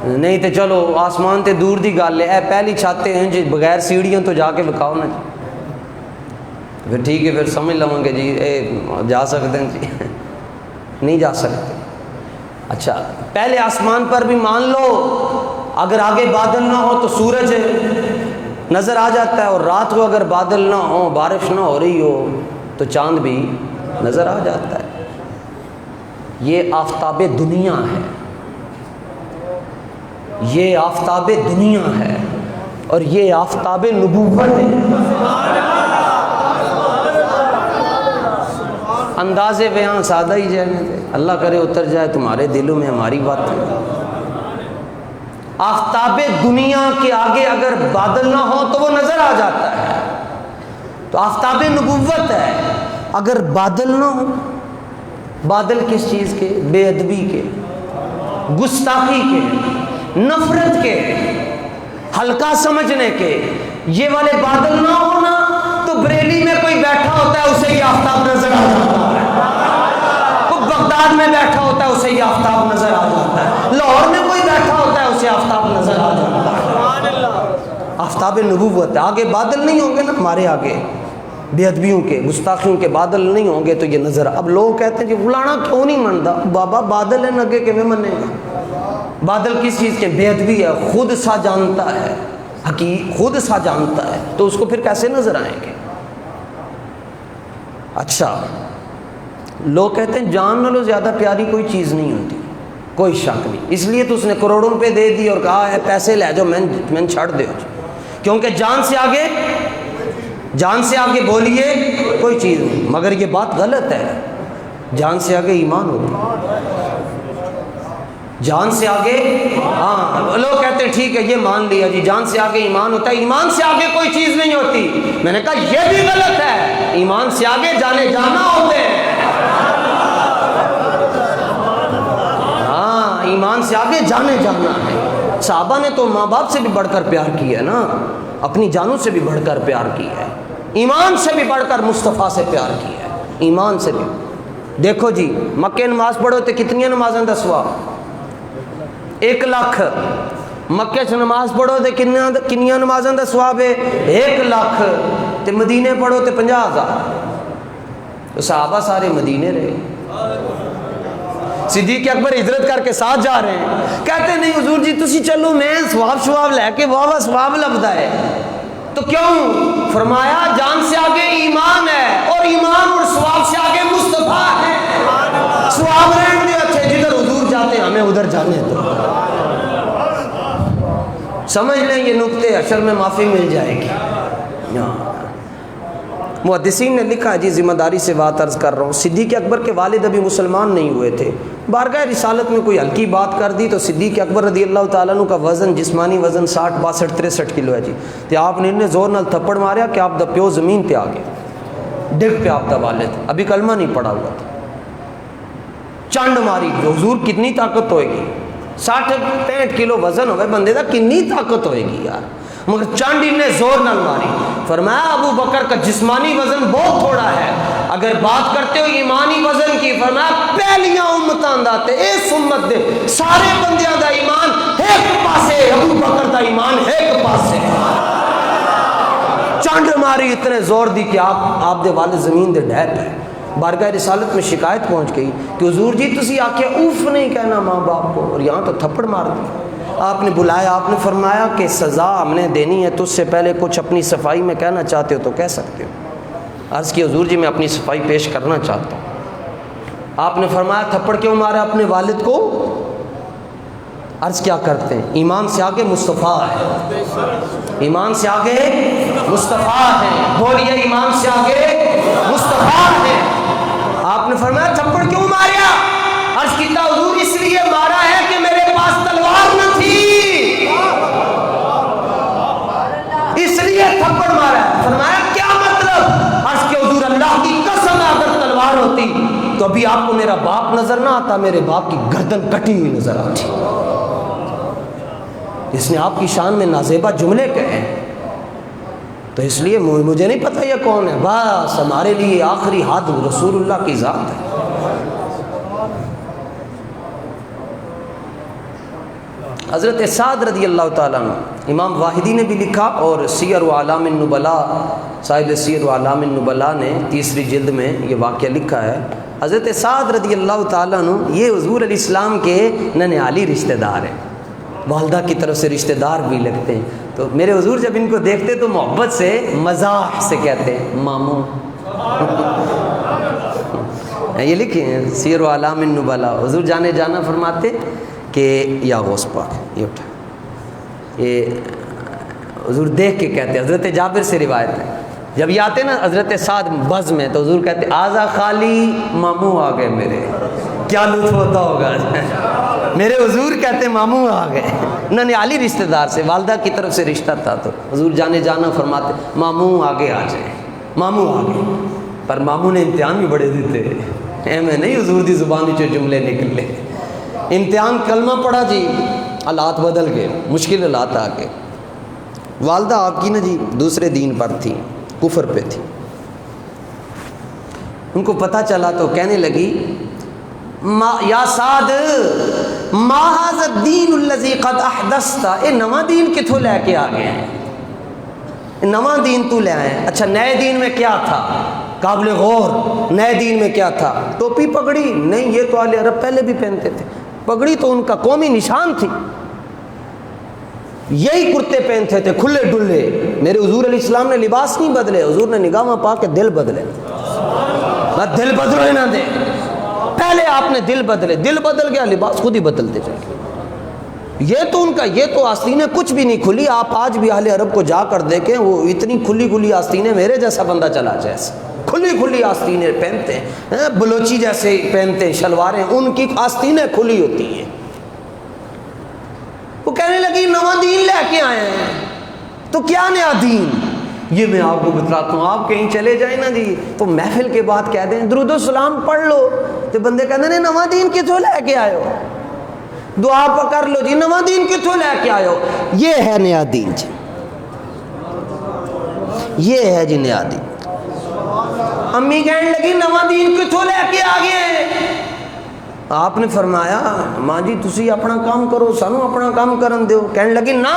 نہیں تو چلو آسمان تے دور دی گل ہے، پہلی چھاتے ہیں جی بغیر سیڑھیاں تو جا کے بکھاؤ نا جی، پھر ٹھیک ہے، پھر سمجھ لوں گے جی جا سکتے ہیں جی، نہیں جا سکتے۔ اچھا، پہلے آسمان پر بھی مان لو اگر آگے بادل نہ ہو تو سورج نظر آ جاتا ہے، اور رات کو اگر بادل نہ ہو، بارش نہ ہو رہی ہو تو چاند بھی نظر آ جاتا ہے۔ یہ آفتاب دنیا ہے، یہ آفتاب دنیا ہے، اور یہ آفتاب نبوت ہے۔ انداز بیان سادہ ہی جانے دے، اللہ کرے اتر جائے تمہارے دلوں میں ہماری باتیں۔ آفتاب دنیا کے آگے اگر بادل نہ ہو تو وہ نظر آ جاتا ہے، تو آفتاب نبوت ہے، اگر بادل نہ ہو، بادل کس چیز کے؟ بے ادبی کے، گستاخی کے، نفرت کے، ہلکا سمجھنے کے، یہ والے بادل نہ ہونا تو بریلی میں کوئی بیٹھا ہوتا ہے اسے یہ آفتاب نظر آ جاتا ہے، کوئی بغداد میں بیٹھا ہوتا ہے اسے یہ آفتاب نظر آ جاتا ہے، لاہور میں کوئی بیٹھا ہوتا ہے اسے آفتاب نظر آ جاتا ہے۔ آفتاب نبوت ہے، آگے بادل نہیں ہوں گے نا ہمارے آگے، بے ادبیوں کے، گستاخیوں کے بادل نہیں ہوں گے تو یہ نظر۔ اب لوگ کہتے ہیں کہ فلانا کیوں نہیں منتا؟ بابا بادل ہے نگے کہ میں منے گا؟ بادل کس چیز کے؟ بے ادبی ہے، خود سا جانتا ہے، حقیقت خود سا جانتا ہے، تو اس کو پھر کیسے نظر آئیں گے؟ اچھا، لوگ کہتے ہیں جان نالوں زیادہ پیاری کوئی چیز نہیں ہوتی، کوئی شک نہیں، اس لیے تو اس نے کروڑوں روپے دے دی اور کہا ہے پیسے لے جاؤ، میں چھڑ دے، کیونکہ جان سے آگے بولیے کوئی چیز نہیں۔ مگر یہ بات غلط ہے، جان سے آگے ایمان ہوتا ہے، جان سے آگے، ہاں لوگ کہتے ہیں ٹھیک ہے یہ مان لیا جی، جان سے آگے ایمان ہوتا ہے، ایمان سے آگے کوئی چیز نہیں ہوتی۔ میں نے کہا یہ بھی غلط ہے، ایمان سے آگے جانے جانا ہوتے ہیں، ہاں ایمان سے آگے جانے جانا ہے۔ صحابہ نے تو ماں باپ سے بھی بڑھ کر پیار کیا ہے نا، اپنی جانوں سے بھی بڑھ کر پیار کیا ہے، ایمان سے بھی بڑھ کر مصطفیٰ سے پیار کیا ہے، ایمان سے بھی۔ دیکھو جی مکے نماز پڑھو تو کتنی نمازیں دا ثواب؟ 1 لاکھ۔ مکے سے نماز پڑھو تو کنیاں نمازیں دا ثواب ہے؟ 1 لاکھ۔ تے مدینے پڑھو تو 50,000۔ تو صحابہ سارے مدینے رہے، صدیق اکبر ہجرت کر کے ساتھ جا رہے ہیں، کہتے نہیں حضور جی تسی چلو، میں ثواب شواب لے کے واہ ثواب لبدا ہے۔ تو کیوں؟ فرمایا جان سے آگے ایمان ہے، اور ایمان اور ثواب سے آگے مصطفیٰ ہے۔ ثواب رہن دے اچھے، جدھر حضور جاتے ہیں ہمیں ادھر جانے دو۔ سمجھ لیں یہ نکتے، حشر میں معافی مل جائے گی۔ محدثین نے لکھا ہے جی، ذمہ داری سے بات عرض کر رہا ہوں، صدیق اکبر کے والد ابھی مسلمان نہیں ہوئے تھے، بارگاہ رسالت میں کوئی ہلکی بات کر دی تو صدیق اکبر رضی اللہ تعالیٰ عنہ کا وزن، جسمانی وزن 60 62 63 کلو ہے جی، تو آپ نے انہیں زور نال تھپڑ ماریا کہ آپ دا پیو زمین پہ آگے ڈگ پہ، آپ دا والد ابھی کلمہ نہیں پڑا ہوا تھا، چانڈ ماری۔ حضور کتنی طاقت ہوئے گی، 60 65 کلو وزن ہوئے بندے دا، کنی طاقت ہوئے گی یار، مگر چانڈی نے زور نہ ماری۔ فرمایا ابو بکر کا جسمانی وزن بہت تھوڑا ہے، اگر بات کرتے ہو ایمانی وزن کی، فرمایا پہلیاں امتاں دا تے اس امت دے سارے بندیاں دا ایمان ایک پاسے، ابو بکر دا ایمان ایک پاسے۔ چانڈ ماری اتنے زور دی کہ آپ دے والد زمین دے ڈھہ پہ۔ بارگاہ رسالت میں شکایت پہنچ گئی کہ حضور جی تسی آکے اوف نہیں کہنا ماں باپ کو، اور یہاں تو تھپڑ مار دی۔ آپ نے بلایا، آپ نے فرمایا کہ سزا ہم نے دینی ہے، تو اس سے پہلے کچھ اپنی صفائی میں کہنا چاہتے ہو تو کہہ سکتے ہو۔ عرض کی حضور جی میں اپنی صفائی پیش کرنا چاہتا ہوں۔ آپ نے فرمایا تھپڑ کیوں مارا اپنے والد کو؟ عرض کیا کرتے ہیں، ایمان سے آگے مصطفیٰ ہے، ایمان سے آگے مصطفیٰ ہے، بولیے ایمان سے آگے مصطفیٰ ہے۔ آپ نے فرمایا تھپڑ کیوں ماریا؟ عرض کیتا حضور اس لیے مارا ہے کہ میرے پاس تلوار نہ تھی، اس لیے تھپڑ مارا ہے۔ فرمایا کیا مطلب؟ عرض کہ حضور اللہ کی قسم اگر تلوار ہوتی تو ابھی آپ کو میرا باپ نظر نہ آتا، میرے باپ کی گردن کٹی ہوئی نظر آتی۔ اس نے آپ کی شان میں نازیبہ جملے کہے ہیں، تو اس لیے مجھے نہیں پتہ یہ کون ہے، بس ہمارے لیے آخری حد رسول اللہ کی ذات ہے۔ حضرت سعد رضی اللہ تعالیٰ عنہ، امام واحدی نے بھی لکھا، اور سیر و اعلام النبلاء، صاحب سیر و اعلام النبلاء نے 3 جلد میں یہ واقعہ لکھا ہے۔ حضرت سعد رضی اللہ تعالیٰ عنہ یہ حضور علیہ السلام کے ننیالی رشتہ دار ہیں، والدہ کی طرف سے رشتہ دار بھی لگتے ہیں، تو میرے حضور جب ان کو دیکھتے تو محبت سے مزاح سے کہتے ہیں ماموں۔ یہ لکھے ہیں سیر و اعلام النبلاء، حضور جانے جانا فرماتے کہ یا غوث پاک یہ اٹھا، یہ حضور دیکھ کے کہتے ہیں، حضرت جابر سے روایت ہے جب یہ آتے نا حضرت سعد بز میں تو حضور کہتے آزا خالی ماموں آ گئے میرے. کیا لطف ہوتا ہوگا. میرے حضور کہتے ماموں آ گئے. ننیالی رشتہ دار سے والدہ کی طرف سے رشتہ تھا تو حضور جانے جانا فرماتے ماموں آگے آ جائیں, ماموں آگے. پر ماموں نے امتحان بھی بڑے دیتے, میں نہیں حضور دی زبان جو جملے نکلے. امتحان کلمہ پڑھا جی, حالات بدل گئے, مشکل حالات آ گئے. والدہ آپ کی نا جی دوسرے دین پر تھی, کفر پہ تھی. ان کو پتہ چلا تو کہنے لگی یا سعد ما ھذا الدین الذی قد احدثت, اے نواں دین کتھوں لے کے آ گئے ہیں, نواں دین تو لے آئے. اچھا نئے دین میں کیا تھا, قابل غور نئے دین میں کیا تھا؟ ٹوپی پگڑی نہیں, یہ تو اہل عرب پہلے بھی پہنتے تھے. پگڑی تو ان کا قومی نشان تھی, یہی کرتے پہنتے تھے کھلے ڈلے. میرے حضور علیہ السلام نے لباس نہیں بدلے, حضور نے نگاہ پا کے دل بدلے. دل بدلو ہی نہ دے, پہلے آپ نے دل بدلے, دل بدل گیا لباس خود ہی بدلتے چلے. یہ تو ان کا, یہ تو آستینیں کچھ بھی نہیں کھلی. آپ آج بھی اہل عرب کو جا کر دیکھیں, وہ اتنی کھلی کھلی آستینیں, میرے جیسا بندہ چلا جیسے کھلی کھلی آستینیں پہنتے ہیں, بلوچی جیسے پہنتے ہیں شلواریں, ان کی آستینیں کھلی ہوتی ہیں. وہ کہنے لگی نواں دین لے کے آئے ہیں. تو کیا نیا دین؟ یہ میں آپ کو بتلاتا ہوں. آپ کہیں چلے جائیں نا جی تو محفل کے بعد کہہ دیں درود و سلام پڑھ لو, تو بندے کہتے ہیں نواں دین کتھوں لے کے آئے ہو, دعا پکڑ لو جی نواں دین کتھوں لے کے آئے ہو. یہ ہے نیا دین جی, یہ ہے جی نیا دین. امی کہنے لگی نواں دین کتھوں لے کے آ گئے؟ آپ نے فرمایا ماں جی تسی اپنا کام کرو, سانو اپنا کام کرن دیو. کہنے لگی نا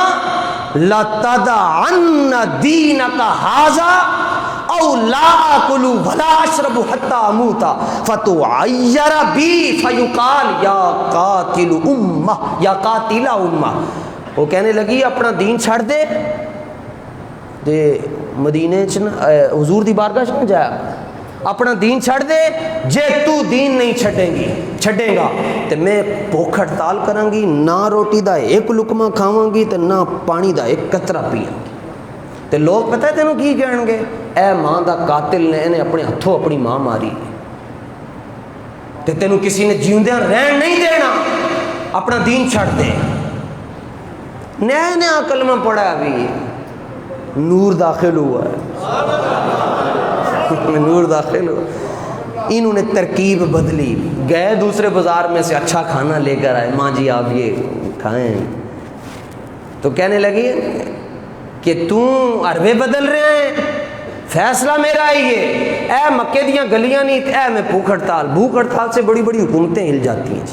لَتَدَعَنَّ دِينَكَ هَذَا أَوْ لَا أَكُلُ وَلَا أَشْرَبُ حَتَّى أَمُوتَ فَتُعَيَّرَ بِي فَيُقَالْ يَا قَاتِلُ أُمَّةِ یا قاتل أُمَّةِ. وہ کہنے لگی اپنا دین چھڑ دے, دے مدینے حضور دی بارگاہ چ جایا, اپنا دین چھڑ دے. جے تو دین نہیں چھڑے گا تو میں بھوک ہڑتال کروں گی, نہ روٹی دا ایک لقمہ کھاواں گی تو نہ پانی دا ایک قطرہ پیاں گی. تو لوگ پتہ ہے تینوں کی کہن گے, اے ماں دا قاتل نے انہیں اپنے ہتھوں اپنی ماں ماری, تو تینوں کسی نے جیوندیاں رہن نہیں دینا, اپنا دین چھڑ دے. نیا نیا کلمہ پڑھا ابھی, نور داخل ہوا ہے, نور داخل ہو. انہوں نے ترکیب بدلی, گئے دوسرے بازار میں سے اچھا کھانا لے کر آئے, ماں جی آپ یہ کھائیں. تو کہنے لگی کہ تم عربے بدل رہے ہیں, فیصلہ میرا ہی ہے. اے مکے دیاں گلیاں نہیں, اے میں بھوک ہڑتال سے بڑی بڑی حکومتیں ہل جاتی ہیں.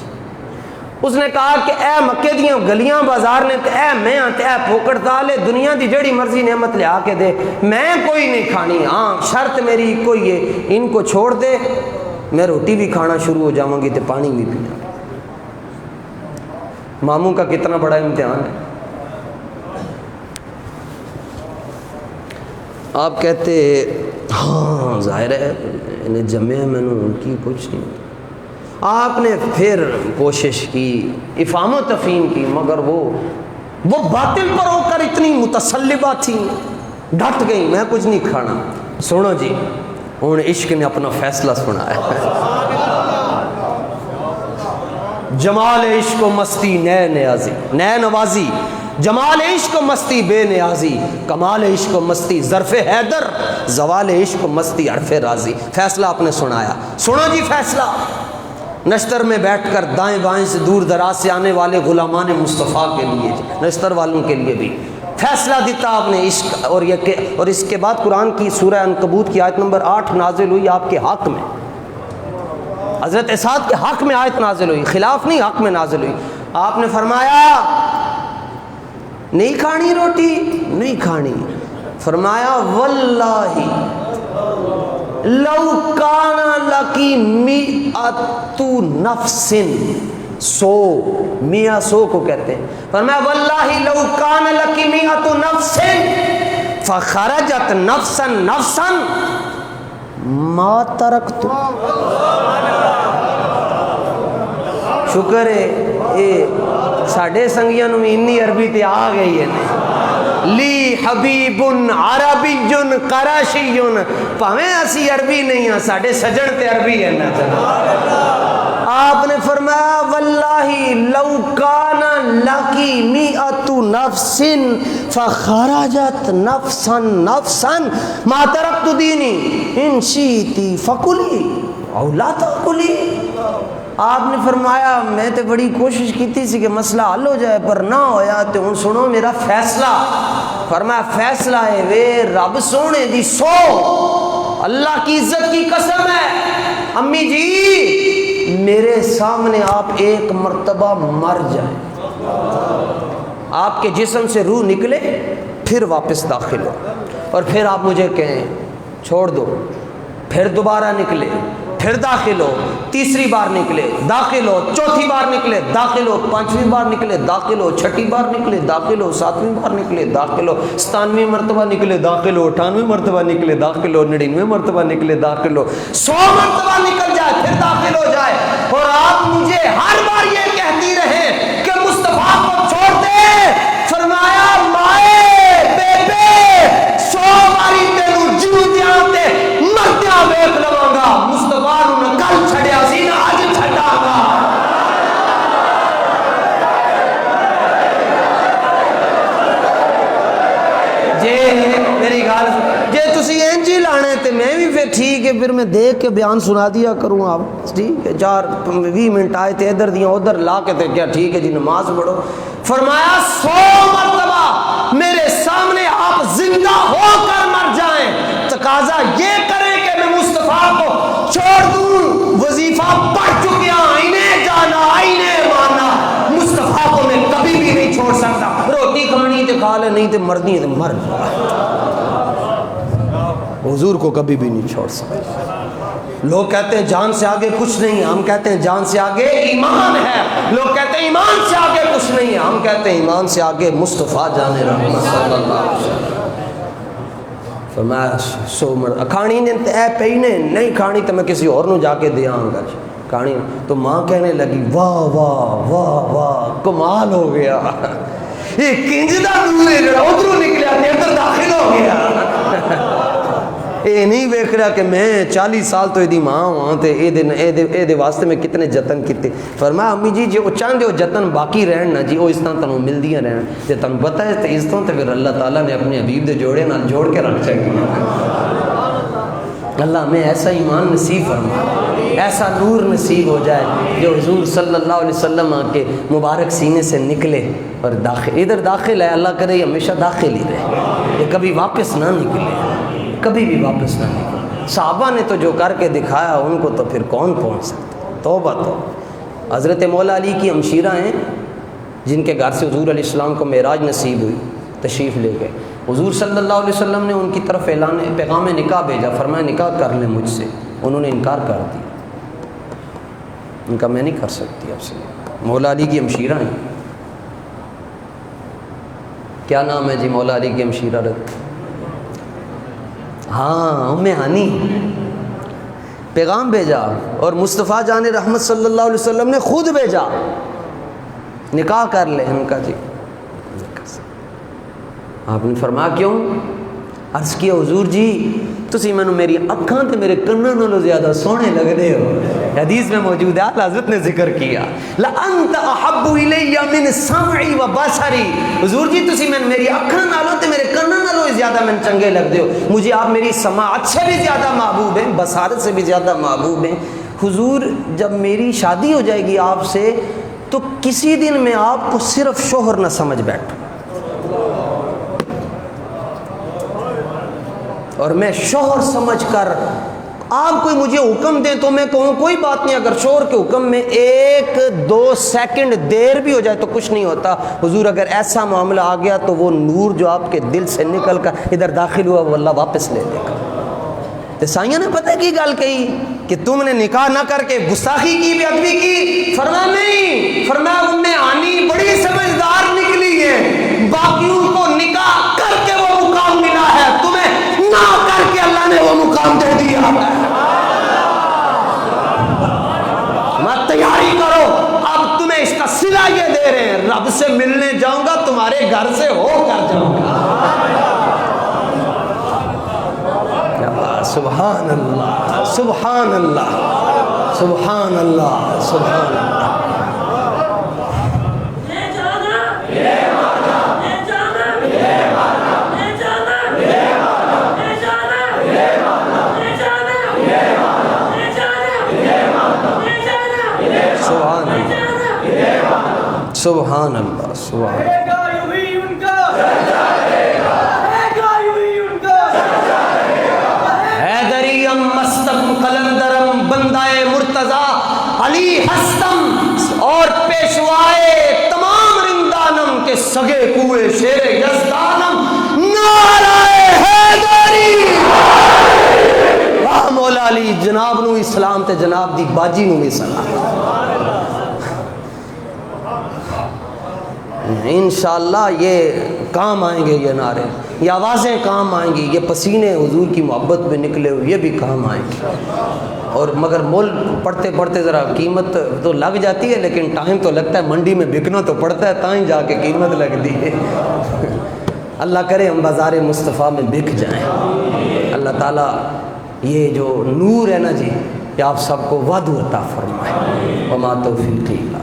اس نے کہا کہ اے مکے دیاں گلیاں بازار نے, اے میں اے بھوک ہڑتال ہے, دنیا دی جڑی مرضی نعمت لے آ کے دے, میں کوئی نہیں کھانی. ہاں شرط میری کوئی ہے, ان کو چھوڑ دے, میں روٹی بھی کھانا شروع ہو جاؤں گی تو پانی بھی پینا. ماموں کا کتنا بڑا امتحان ہے. آپ کہتے ہاں ظاہر ہے انہیں جمع ہے, میں نے ان کی کچھ نہیں. آپ نے پھر کوشش کی, افہام و تفہیم کی, مگر وہ باطل پر ہو کر اتنی متسلبہ تھی, ڈٹ گئی میں کچھ نہیں کھانا. سنو جی ہوں عشق نے اپنا فیصلہ سنایا. جمال عشق و مستی نئے نوازی, جمال عشق و مستی بے نیازی, کمال عشق و مستی ظرف حیدر, زوال عشق و مستی عرف راضی. فیصلہ آپ نے سنایا. سنو جی فیصلہ. نشتر میں بیٹھ کر دائیں بائیں سے دور دراز سے آنے والے غلامان مصطفیٰ کے لیے, نشتر والوں کے لیے بھی فیصلہ دیتا آپ نے عشق. اور اس کے بعد قرآن کی سورہ عنکبوت کی آیت نمبر 8 نازل ہوئی آپ کے حق میں, حضرت سعد کے حق میں آیت نازل ہوئی, خلاف نہیں حق میں نازل ہوئی. آپ نے فرمایا نہیں کھانی روٹی, نہیں کھانی. فرمایا واللہ لو کان لکی میعۃ نفس, 100 کو کہتے ہیں. فرمایا واللہ لو کان لکی میعۃ نفس فخرجت نفسا ما ترکت. شکر ہے اے ساڈے سنگیاں نوں انی عربی تے آ گئی ہے. لی حبیب عربی قرشی، پاویں اسی عربی نہیں ہاں ساڈے سجن تے عربی ہے نا آپ نے فرمایا واللہ لو کان لکی مئۃ نفس فخرجت نفسا نفسا ما ترکت دینی ان شئتی فکلی او لا تاکلی۔ آپ نے فرمایا میں تے بڑی کوشش کیتی سی کہ مسئلہ حل ہو جائے پر نہ ہویا، تے ہن سنو میرا فیصلہ۔ فرمایا فیصلہ ہے وے رب سونے دی سو، اللہ کی عزت کی قسم ہے امی جی میرے سامنے آپ ایک مرتبہ مر جائیں، آپ کے جسم سے روح نکلے پھر واپس داخل ہو، اور پھر آپ مجھے کہیں چھوڑ دو، پھر دوبارہ نکلے پھر داخل ہو، تیسری بار نکلے داخل ہو، چوتھی بار نکلے داخل ہو، پانچویں بار نکلے داخل ہو، چھٹی بار نکلے داخل ہو، ساتویں بار نکلے داخل ہو، 97 مرتبہ نکلے داخل ہو، 98 مرتبہ نکلے داخل ہو، 99 مرتبہ نکلے داخل ہو، 100 مرتبہ نکل جائے پھر داخل ہو جائے، اور آپ مجھے ہر بار یہ کہتی رہے کہ مصطفیٰ کو چھوڑ دے۔ فرمایا مائے بیبے 100 باری تینوں جیوندیاں تے مردیاں ویکھ لواں گا، مصطفیٰ نوں کل چھڈیا سی نا اج چھڈاں گا۔ جے میری گل جے تسی انج ہی لانے تے میں بھی پھر ٹھیک ہے، پھر میں دیکھ کے بیان سنا دیا کروں آپ، ٹھیک ہے 4-20 منٹ آئے تے ادھر دیاں ادھر لا کے تے کیا ٹھیک ہے جی نماز پڑھو۔ فرمایا 100 مرتبہ میرے سامنے آپ زندہ ہو کر مر جائیں، تقاضا یہ کریں کہ میں مصطفیٰ کو چھوڑ دوں، وظیفہ پڑھ چکیا، انہیں جانا انہیں مانا، مصطفیٰ کو میں کبھی بھی نہیں چھوڑ سکتا، روٹی کھانی تے کھا لے نہیں تے مردی تے مر جا، حضور کو کبھی بھی نہیں چھوڑ سکتا۔ لوگ کہتے ہیں جان سے آگے کچھ نہیں ہے، ہم کہتے ہیں جان سے آگے ایمان ہے، لوگ کہتے ہیں ایمان سے آگے کچھ نہیں ہے، ہم کہتے ہیں ایمان سے آگے مصطفیٰ جان رحمت صلی اللہ علیہ وسلم۔ فرمایا 100 کھانی نے اے پئی نے نہیں کھانی تو میں کسی اور نو جا کے دے آؤں گا، کھانی تو ماں کہنے لگی واہ واہ واہ واہ کمال ہو گیا، یہ کنج دا نور ہے جڑا ادھروں نکلیا تے ادھر داخل ہو گیا۔ اے نہیں ویکھ رہا کہ میں 40 سال تو ایدی ماں ہاں تے اے دے واسطے میں کتنے جتن کیتے۔ فرمایا امی جی جو چاہندے ہو جتن باقی رہن نا جی وہ اس طرح تنوں ملدیاں رہن، جے تنوں پتہ ہے تے اس طرح تے پھر اللہ تعالیٰ نے اپنے حبیب دے جوڑے نال جوڑ کے رکھ چاہیے۔ اللہ ہمیں ایسا ایمان نصیب فرمائے، ایسا نور نصیب ہو جائے جو حضور صلی اللہ علیہ وسلم کے مبارک سینے سے نکلے اور داخل ادھر داخل ہے، اللہ کرے یہ ہمیشہ داخل ہی رہے، یہ کبھی واپس نہ نکلے، کبھی بھی واپس نہ نکلے۔ صحابہ نے تو جو کر کے دکھایا ان کو تو پھر کون پہنچ سکتا۔ توبہ تو حضرت مولا علی کی ہمشیرہ ہیں جن کے گھر سے حضور علیہ السلام کو معراج نصیب ہوئی، تشریف لے گئے، حضور صلی اللہ علیہ وسلم نے ان کی طرف پیغام نکاح بھیجا، فرمایا نکاح کر لیں مجھ سے، انہوں نے انکار کر دیا، ان کا میں نہیں کر سکتی آپ سے۔ مولا علی کی ہمشیرہ ہیں، کیا نام ہے جی مولا علی کی ہمشیرہ رت؟ ہاں ام ہانی، پیغام بھیجا اور مصطفیٰ جان رحمت صلی اللہ علیہ وسلم نے خود بھیجا نکاح کر لے، ان کا جی آپ نے فرمایا کیوں؟ عرض کیا حضور جی تسی مینوں میری اکھاں تے میرے کناں نالوں زیادہ سونے لگ رہے ہو، حدیث میں موجود ہے، حضرت نے ذکر کیا لَأَنْتَ أَحَبُّ إِلَيَّ مِنْ سَمْعِي وَبَصَرِي، حضور جی تسی میں میری اکھاں نالوں تے میرے کناں نالوں زیادہ میں چنگے لگ دے ہو، مجھے آپ میری سماعت سے بھی زیادہ محبوب ہیں، بصارت سے بھی زیادہ محبوب ہیں۔ حضور جب میری شادی ہو جائے گی آپ سے تو کسی دن میں آپ کو صرف شوہر نہ سمجھ بیٹھوں، اور میں شوہر سمجھ کر آپ کوئی مجھے حکم دیں تو میں کہوں کوئی بات نہیں، اگر شوہر کے حکم میں 1-2 سیکنڈ دیر بھی ہو جائے تو کچھ نہیں ہوتا۔ حضور اگر ایسا معاملہ آ گیا تو وہ نور جو آپ کے دل سے نکل کر ادھر داخل ہوا وہ اللہ واپس لے لے گا۔ عیسائیوں نے پتہ کی گل کہی کہ تم نے نکاح نہ کر کے گستاخی کی، بے ادبی کی، فرمایا نہیں، فرمایا ام ہانی بڑی سمجھدار نکلی ہے، باقیوں کو نکاح کر کے وہ مقام ملا ہے، تمہیں نہ کر کے اللہ نے وہ مقام دے دیا ہے۔ میں تیاری کرو، اب تمہیں اس کا صلہ یہ دے رہے ہیں، رب سے ملنے جاؤں گا تمہارے گھر سے ہو کر جاؤں گا۔ سبحان اللہ سبحان اللہ سبحان اللہ سبحان اللہ. سبحان اللہ سبحان حیدریم مستم قلندرم بندائے مرتضی علی ہستم اور پیشوائے تمام رندانم کے سگے کوئے شیر یزدانم نعرہ حیدری. واہ مولا علی جناب نو اسلام تے جناب دی باجی نو بھی سلام. انشاءاللہ یہ کام آئیں گے، یہ نعرے، یہ آوازیں کام آئیں گی، یہ پسینے حضور کی محبت میں نکلے ہوئے یہ بھی کام آئیں گے. اور مگر مول پڑھتے پڑھتے ذرا قیمت تو لگ جاتی ہے، لیکن ٹائم تو لگتا ہے، منڈی میں بکنا تو پڑتا ہے، تائیں جا کے قیمت لگتی ہے. اللہ کرے ہم بازار مصطفیٰ میں بک جائیں. اللہ تعالیٰ یہ جو نور ہے نا جی، یہ آپ سب کو وعدہ عطا فرمائے. وما توفیقی الا